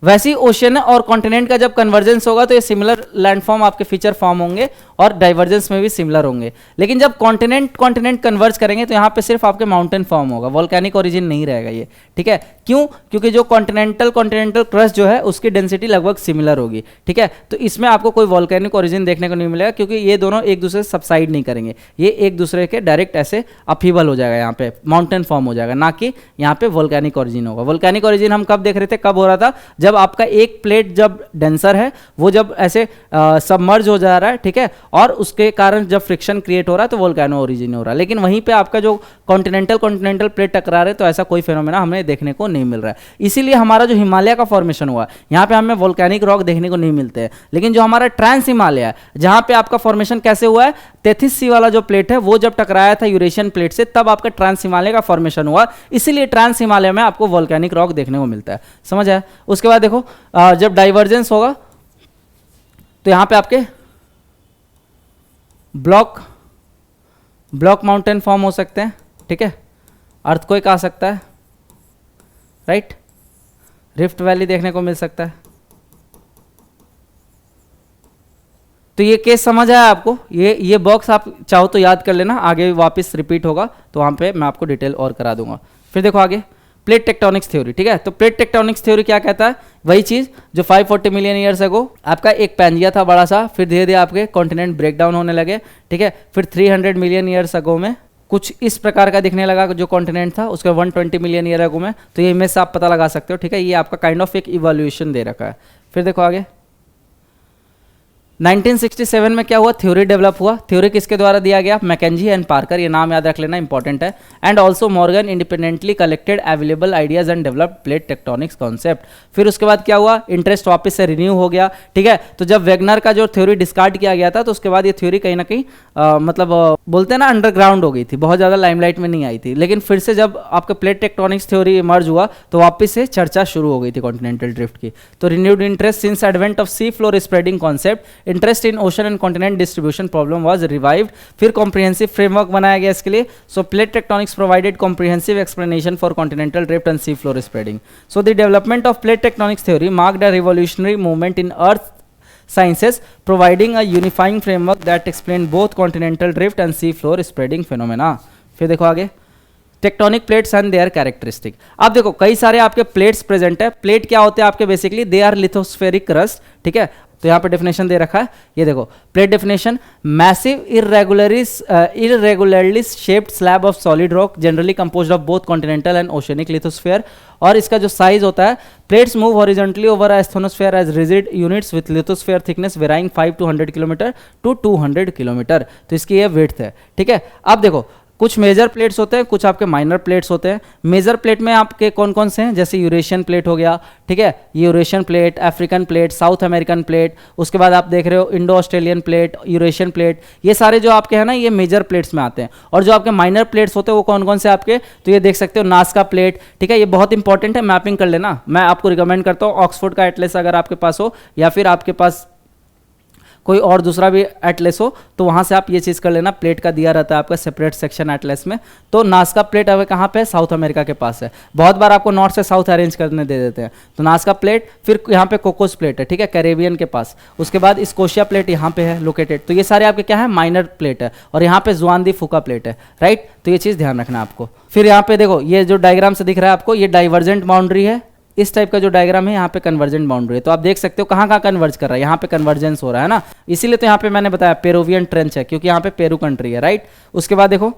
वैसे ही ओशियन और कॉन्टिनेंट का जब कन्वर्जेंस होगा तो ये सिमिलर लैंडफॉर्म आपके फीचर फॉर्म होंगे और डाइवर्जेंस में भी सिमिलर होंगे। लेकिन जब कॉन्टिनेंट कन्वर्ज करेंगे तो यहाँ पे सिर्फ आपके माउंटेन फॉर्म होगा, वोल्केनिक ओरिजिन नहीं रहेगा ये, ठीक है। क्यों, क्योंकि जो कॉन्टिनेंटल क्रस्ट जो है उसकी डेंसिटी लगभग सिमिलर होगी, ठीक है। तो इसमें आपको कोई वोल्केनिक ओरिजिन देखने को नहीं मिलेगा, क्योंकि ये दोनों एक दूसरे से सबसाइड नहीं करेंगे, ये एक दूसरे के डायरेक्ट ऐसे अपहीवल हो जाएगा, यहाँ पे माउंटेन फॉर्म हो जाएगा, ना कि यहाँ पे वोल्केनिक ओरिजिन होगा। वोल्केनिक ओरिजिन हम कब देख रहे थे, कब हो रहा था, जब आपका एक प्लेट जब डेंसर है वो जब ऐसे सबमर्ज हो जा रहा है, ठीक है, और उसके कारण जब फ्रिक्शन क्रिएट हो रहा है तो वोल्केनो ओरिजिन हो रहा है। लेकिन वहीं पे आपका जो कॉन्टिनेंटल प्लेट टकरा रहे तो ऐसा कोई फेनोमेना हमें देखने को नहीं मिल रहा है। इसीलिए हमारा जो हिमालय का फॉर्मेशन हुआ यहाँ पे हमें वोल्केनिक रॉक देखने को नहीं मिलते हैं। लेकिन जो हमारा ट्रांस हिमालय है जहाँ पे आपका फॉर्मेशन कैसे हुआ है, 33C वाला जो प्लेट है वो जब टकराया था यूरेशियन प्लेट से तब आपका ट्रांस हिमालय का फॉर्मेशन हुआ, इसीलिए ट्रांस हिमालय में आपको वोल्केनिक रॉक देखने को मिलता है, समझ आया। उसके बाद देखो जब डाइवर्जेंस होगा तो यहां पे आपके ब्लॉक माउंटेन फॉर्म हो सकते हैं, ठीक है, अर्थक्वेक आ सकता है, राइट, रिफ्ट वैली देखने को मिल सकता है। तो ये केस समझ आया आपको, ये बॉक्स आप चाहो तो याद कर लेना, आगे वापस रिपीट होगा तो वहां पे मैं आपको डिटेल और करा दूंगा। फिर देखो आगे प्लेट टेक्टोनिक्स थ्योरी, ठीक है। तो प्लेट टेक्टोनिक्स थ्योरी क्या कहता है, वही चीज जो 540 मिलियन ईयर्स अगो आपका एक पैंजिया था बड़ा सा, फिर धीरे धीरे आपके कॉन्टिनेंट ब्रेक डाउन होने लगे, ठीक है, फिर 300 मिलियन ईयर्स अगो में कुछ इस प्रकार का दिखने लगा जो कॉन्टिनेंट था, उसके 120 मिलियन ईयर अगो में, तो ये इमेज से आप पता लगा सकते हो, ठीक है। ये आपका काइंड ऑफ एक इवोल्यूशन दे रखा है। फिर देखो आगे 1967 में क्या हुआ, थ्योरी डेवलप हुआ। थ्योरी किसके द्वारा दिया गया, मैकेंजी एंड पार्कर, ये नाम याद रख लेना, इंपॉर्टेंट है। And also Morgan independently collected available ideas and developed plate tectonics concept. फिर उसके बाद क्या हुआ, इंटरेस्ट वापस से रिन्यू हो गया, ठीक है। तो जब वेगनर का जो थ्योरी डिस्कार्ड किया गया था तो उसके बाद ये थ्योरी कहीं ना कहीं मतलब बोलते हैं ना अंडरग्राउंड हो गई थी, बहुत ज़्यादा लाइमलाइट में नहीं आई थी। लेकिन फिर से जब आपका प्लेट टेक्टोनिक्स थ्योरी इमर्ज हुआ तो वापस से चर्चा शुरू हो गई थी कॉन्टिनेंटल ड्रिफ्ट की। तो renewed interest since advent of sea floor spreading concept, interest in ocean and continent distribution problem was revived. फिर कॉम्प्रिहेंसिव फ्रेमवर्क बनाया गया इसके लिए। So plate tectonics provided comprehensive explanation for continental drift and sea floor spreading. So the development of plate tectonics theory marked a revolutionary movement in earth sciences, providing a unifying framework that explained both continental drift and sea floor spreading phenomena. फिर देखो आगे tectonic plates and there characteristic. आप देखो कई सारे आपके प्लेट्स प्रेजेंट है। प्लेट क्या होते हैं आपके, basically they are lithospheric crust, ठीक है। तो यहाँ पे डेफिनेशन दे रखा है, ये देखो plate definition, massive irregularly shaped slab of solid rock generally composed of both continental and oceanic lithosphere. और इसका जो साइज होता है, plates move horizontally over a asthenosphere as rigid units with lithosphere thickness varying 5 to 100 kilometre to 200 kilometre. तो इसकी ये विड्थ है, ठीक है। अब देखो कुछ मेजर प्लेट्स होते हैं, कुछ आपके माइनर प्लेट्स होते हैं। मेजर प्लेट में आपके कौन कौन से हैं, जैसे यूरेशियन प्लेट हो गया, ठीक है, Eurasian plate, African plate, south American plate, उसके बाद आप देख रहे हो Indo Australian plate, Eurasian plate, ये सारे जो आपके हैं ना ये मेजर प्लेट्स में आते हैं। और जो आपके माइनर प्लेट्स होते हैं वो कौन कौन से आपके, तो ये देख सकते हो नास्का प्लेट, ठीक है, ये बहुत इंपॉर्टेंट है, मैपिंग कर लेना। मैं आपको रिकमेंड करता हूँ ऑक्सफोर्ड का एटलस अगर आपके पास हो या फिर आपके पास कोई और दूसरा भी एटलस हो तो वहाँ से आप ये चीज़ कर लेना, प्लेट का दिया रहता है आपका सेपरेट सेक्शन एटलस में। तो नाज़का प्लेट अब कहाँ पे है, साउथ अमेरिका के पास है। बहुत बार आपको नॉर्थ से साउथ अरेंज करने दे देते हैं, तो नाज़का प्लेट, फिर यहाँ पे कोकोस प्लेट है, ठीक है, कैरेबियन के पास। उसके बाद स्कोशिया प्लेट यहाँ पे है लोकेटेड। तो ये सारे आपके क्या है, माइनर प्लेट है। और यहाँ पे जुआन दी फुका प्लेट है, राइट। तो ये चीज़ ध्यान रखना आपको। फिर यहाँ पे देखो, ये जो डायग्राम से दिख रहा है आपको, ये डाइवर्जेंट बाउंड्री है। इस टाइप का जो डायग्राम है यहाँ पे कन्वर्जेंट बाउंड्री है। तो आप देख सकते हो कहाँ कहाँ कन्वर्ज कर रहा है, यहाँ पे कन्वर्जेंस हो रहा है ना, इसीलिए तो यहाँ पे मैंने बताया पेरुवियन ट्रेंच है, क्योंकि यहाँ पे पेरू कंट्री है, राइट। उसके बाद देखो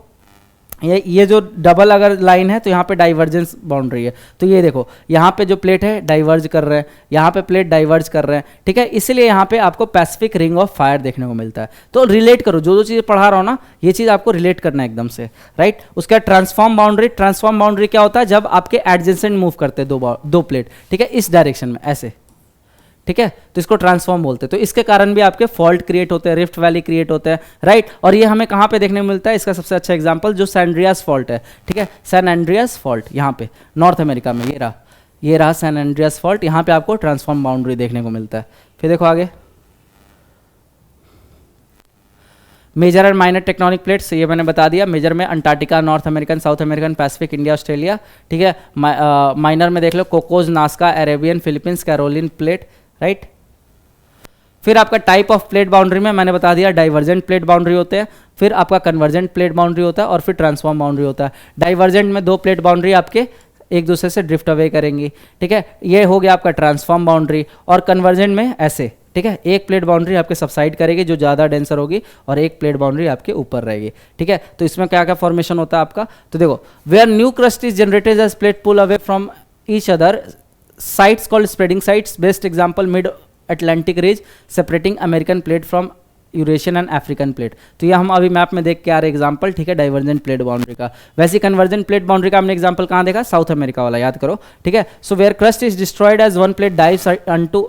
ये जो डबल अगर लाइन है तो यहाँ पे डाइवर्जेंस बाउंड्री है। तो ये देखो यहाँ पे जो प्लेट है डाइवर्ज कर रहे हैं, यहाँ पे प्लेट डाइवर्ज कर रहे हैं, ठीक है। इसीलिए यहाँ पे आपको पैसिफिक रिंग ऑफ फायर देखने को मिलता है। तो रिलेट करो, जो जो चीज़ पढ़ा रहा हो ना, ये चीज़ आपको रिलेट करना है एकदम से, राइट। उसका ट्रांसफॉर्म बाउंड्री, ट्रांसफॉर्म बाउंड्री क्या होता है, जब आपके एडजेसेंट मूव करते हैं दो प्लेट, ठीक है, इस डायरेक्शन में ऐसे, ठीक है, तो इसको ट्रांसफॉर्म बोलते हैं। तो इसके कारण भी आपके फॉल्ट क्रिएट होते हैं, रिफ्ट वैली क्रिएट होते हैं, राइट। और ये हमें कहाँ पे देखने को मिलता है, इसका सबसे अच्छा एग्जांपल जो सैन एंड्रियास फॉल्ट है, ठीक है, सैन एंड्रियास फॉल्ट यहाँ पे नॉर्थ अमेरिका में, ये रहा सैन एंड्रियास फॉल्ट। यहाँ पे आपको ट्रांसफॉर्म बाउंड्री देखने को मिलता है। फिर देखो आगे, major and minor tectonic plates, ये मैंने बता दिया। मेजर में Antarctica, North American, South American, Pacific, India, Australia, ठीक है। माइनर में देख लो Cocos, Nazca, Arabian, Philippines, Caroline plate, right. फिर आपका टाइप ऑफ प्लेट बाउंड्री में मैंने बता दिया, डाइवर्जेंट प्लेट बाउंड्री होते हैं, फिर आपका कन्वर्जेंट प्लेट बाउंड्री होता है, और फिर ट्रांसफॉर्म बाउंड्री होता है। डाइवर्जेंट में दो प्लेट बाउंड्री आपके एक दूसरे से ड्रिफ्ट अवे करेंगी, ठीक है, ये हो गया आपका ट्रांसफॉर्म बाउंड्री। और कन्वर्जेंट में ऐसे, ठीक है, एक प्लेट बाउंड्री आपके सबसाइड करेगी जो ज़्यादा डेंसर होगी, और एक प्लेट बाउंड्री आपके ऊपर रहेगी, ठीक है। तो इसमें क्या क्या फॉर्मेशन होता है आपका, तो देखो, where new crust is generated as plate pull away from each other, sites called spreading sites. Best example mid Atlantic ridge separating American plate from Eurasian and African plate. तो ये हम अभी मैप में देख के आ रहे एग्जांपल, ठीक है, डाइवर्जेंट प्लेट बाउंड्री का। वैसे कन्वर्जेंट प्लेट बाउंड्री का हमने एग्जांपल कहाँ देखा, साउथ अमेरिका वाला, याद करो, ठीक है। So where crust is destroyed as one plate dives into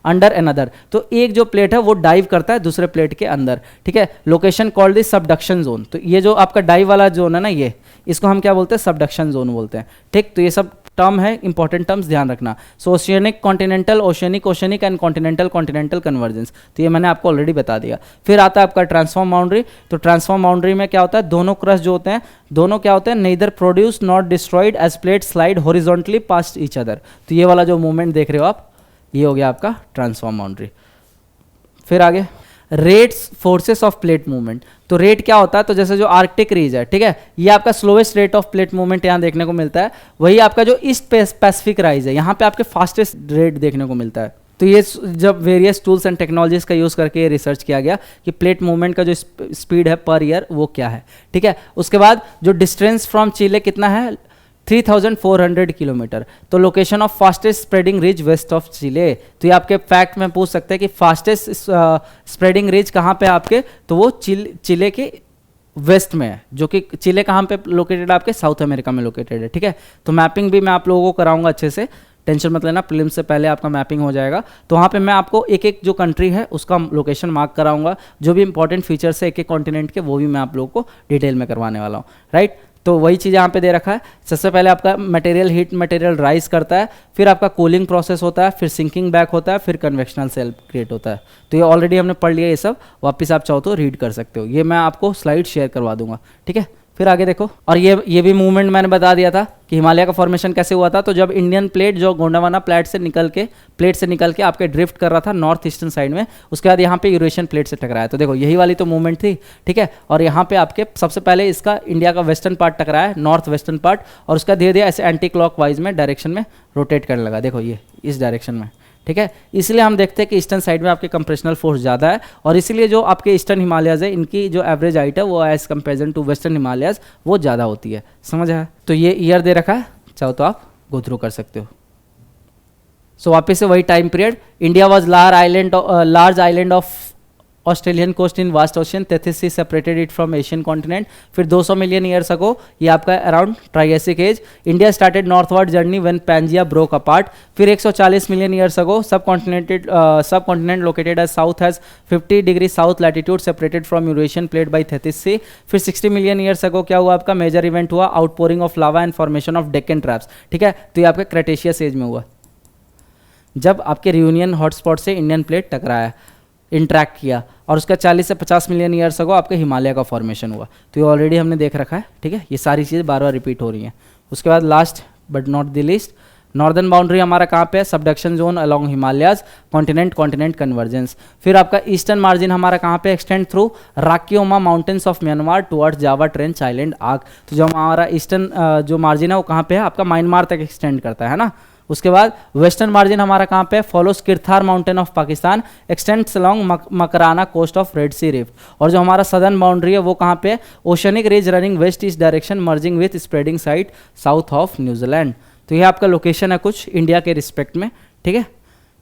under another, तो एक जो प्लेट है वो डाइव करता है दूसरे प्लेट के अंदर, ठीक है। Location called the subduction zone. तो ये जो आपका डाइव वाला जोन है ना, ये इसको हम क्या बोलते हैं, सबडक्शन जोन बोलते हैं, ठीक। तो ये सब टर्म है, इंपॉर्टेंट टर्म्स ध्यान रखना। So oceanic continental, oceanic oceanic and continental continental convergence, तो ये मैंने आपको ऑलरेडी बता दिया। फिर आता है आपका ट्रांसफॉर्म बाउंड्री। तो ट्रांसफॉर्म बाउंड्री में क्या होता है, दोनों क्रस्ट जो होते हैं, दोनों क्या होते हैं, neither produce not destroyed as plate slide horizontally past each other. तो ये वाला जो मूवमेंट देख रहे हो आप, ये हो गया आपका ट्रांसफॉर्म बाउंड्री। फिर आगे rates forces of plate movement. तो रेट क्या होता है, तो जैसे जो आर्कटिक रीज है, ठीक है, ये आपका slowest rate of plate movement यहाँ देखने को मिलता है। वही आपका जो ईस्ट पैसिफिक राइज है, यहाँ पे आपके फास्टेस्ट रेट देखने को मिलता है। तो ये जब वेरियस टूल्स एंड टेक्नोलॉजीज का यूज़ करके रिसर्च किया गया कि प्लेट मूवमेंट का जो स्पीड है पर ईयर वो क्या है, ठीक है। उसके बाद जो डिस्टेंस फ्रॉम चिले कितना है, 3400 किलोमीटर। तो location of fastest spreading ridge west of Chile. तो ये आपके फैक्ट में पूछ सकते हैं कि फास्टेस्ट स्प्रेडिंग रिज कहाँ पे आपके, तो वो चिले के वेस्ट में है, जो कि चिले कहाँ पे लोकेटेड है, आपके साउथ अमेरिका में लोकेटेड है, ठीक है। तो मैपिंग भी मैं आप लोगों को कराऊंगा अच्छे से, टेंशन मत लेना, प्रीलिम्स से पहले आपका मैपिंग हो जाएगा। तो वहाँ पे मैं आपको एक एक जो कंट्री है उसका लोकेशन मार्क कराऊंगा, जो भी इंपॉर्टेंट फीचर्स है एक एक कॉन्टिनेंट के, वो भी मैं आप लोगों को डिटेल में करवाने वाला हूँ, राइट। तो वही चीज़ यहाँ पे दे रखा है। सबसे पहले आपका मटेरियल हीट मटेरियल राइज करता है, फिर आपका कूलिंग प्रोसेस होता है, फिर सिंकिंग बैक होता है, फिर कन्वेक्शनल सेल क्रिएट होता है। तो ये ऑलरेडी हमने पढ़ लिया, ये सब वापस आप चाहो तो रीड कर सकते हो, ये मैं आपको स्लाइड शेयर करवा दूंगा, ठीक है। फिर आगे देखो, और ये भी मूवमेंट मैंने बता दिया था कि हिमालय का फॉर्मेशन कैसे हुआ था। तो जब इंडियन प्लेट जो गोंडवाना प्लेट से निकल के आपके ड्रिफ्ट कर रहा था नॉर्थ ईस्टर्न साइड में, उसके बाद यहाँ पे यूरेशियन प्लेट से टकराया। तो देखो यही वाली तो मूवमेंट थी, ठीक है। और यहाँ पे आपके सबसे पहले इसका इंडिया का वेस्टर्न पार्ट टकराया, नॉर्थ वेस्टर्न पार्ट, और उसका धीरे धीरे ऐसे एंटी क्लॉकवाइज में डायरेक्शन में रोटेट करने लगा। देखो ये इस डायरेक्शन में, ठीक है। इसलिए हम देखते हैं कि ईस्टर्न साइड में आपके कंप्रेशनल फोर्स ज़्यादा है, और इसीलिए जो आपके ईस्टर्न हिमालयाज है, इनकी जो एवरेज हाइट है वो as comparison to western Himalayas वो ज़्यादा होती है, समझ है। तो ये ईयर दे रखा है, चाहो तो आप गो थ्रू कर सकते हो। सो वापस से वही time period, India was large island off Australian coast in vast ocean, Tethys sea separated it from Asian continent. फिर 200 मिलियन ईयर्स अगो, ये आपका around Triassic age, India started northward journey when Pangaea broke apart. फिर 140 million years ago sub continent located as south has 50 degree south latitude separated from Eurasian plate by Tethys sea. फिर 60 मिलियन ईयर्स अगो क्या हुआ, आपका मेजर इवेंट हुआ, outpouring of lava and formation of Deccan traps, ठीक है। तो ये आपका क्रेटेशियस एज में हुआ, जब आपके रियूनियन हॉटस्पॉट से इंडियन प्लेट टकराया। इंट्रैक्ट किया, और उसका 40 से 50 मिलियन ईयर्स अगो आपके हिमालय का फॉर्मेशन हुआ। तो ये ऑलरेडी हमने देख रखा है, ठीक है। ये सारी चीज़ें बार बार रिपीट हो रही हैं। उसके बाद last but not the least, northern boundary हमारा कहाँ पे है, subduction zone along Himalayas, continent continent convergence. फिर आपका ईस्टर्न मार्जिन हमारा कहाँ पे extend through Arakan Yoma mountains of Myanmar towards Java trench island arc. तो जो हमारा ईस्टर्न जो मार्जिन है वो कहाँ पे है, आपका म्यांमार तक एक्सटेंड करता है ना। उसके बाद वेस्टर्न मार्जिन हमारा कहाँ पे है, follows Kirthar mountain of Pakistan, extends along Makrana coast of red sea rift. और जो हमारा सदर्न बाउंड्री है वो कहाँ पे है, oceanic range running west east direction merging with spreading site south of New Zealand. तो ये आपका लोकेशन है कुछ इंडिया के रिस्पेक्ट में, ठीक है।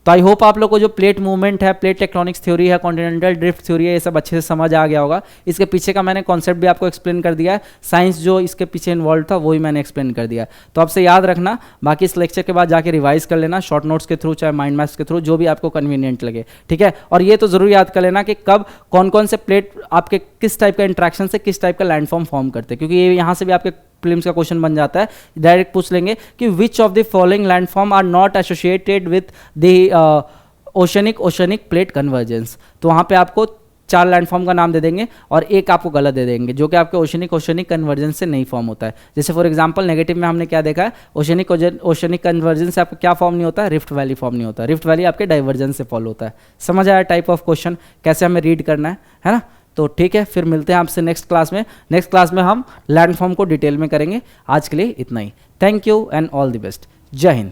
तो आई होप आप लोग को जो प्लेट मूवमेंट है, प्लेट टेक्टोनिक्स थ्योरी है, कॉन्टिनेंटल ड्रिफ्ट थ्योरी है, ये सब अच्छे से समझ आ गया होगा। इसके पीछे का मैंने कॉन्सेप्ट भी आपको एक्सप्लेन कर दिया है, साइंस जो इसके पीछे इन्वॉल्व था वही मैंने एक्सप्लेन कर दिया है। तो आपसे याद रखना, बाकी इस लेक्चर के बाद जाके रिवाइज कर लेना शॉर्ट नोट्स के थ्रू, चाहे माइंड मैप्स के थ्रू, जो भी आपको कन्वीनियंट लगे, ठीक है। और ये तो जरूर याद कर लेना कि कब कौन कौन से प्लेट आपके किस टाइप का इंट्रैक्शन से किस टाइप का लैंडफॉर्म फॉर्म करते हैं, क्योंकि ये यहाँ से भी आपके प्रीलिम्स का क्वेश्चन बन जाता है। डायरेक्ट पूछ लेंगे कि which of the following landform are not associated with the oceanic plate convergence. तो वहाँ पे आपको 4 लैंडफॉर्म का नाम दे देंगे और एक आपको गलत दे देंगे जो कि आपके ओशनिक कन्वर्जेंस से नहीं फॉर्म होता है। जैसे फॉर एग्जांपल नेगेटिव में हमने क्या देखा है, ओशनिक कन्वर्जेंस से आपको क्या फॉर्म नहीं होता है, रिफ्ट वैली फॉर्म नहीं होता। रिफ्ट वैली आपके डाइवर्जेंस से फॉलो होता है। समझ आया टाइप ऑफ क्वेश्चन कैसे हमें रीड करना है ना। तो ठीक है, फिर मिलते हैं आपसे नेक्स्ट क्लास में। नेक्स्ट क्लास में हम लैंडफॉर्म को डिटेल में करेंगे। आज के लिए इतना ही। Thank you and all the best. जय हिंद।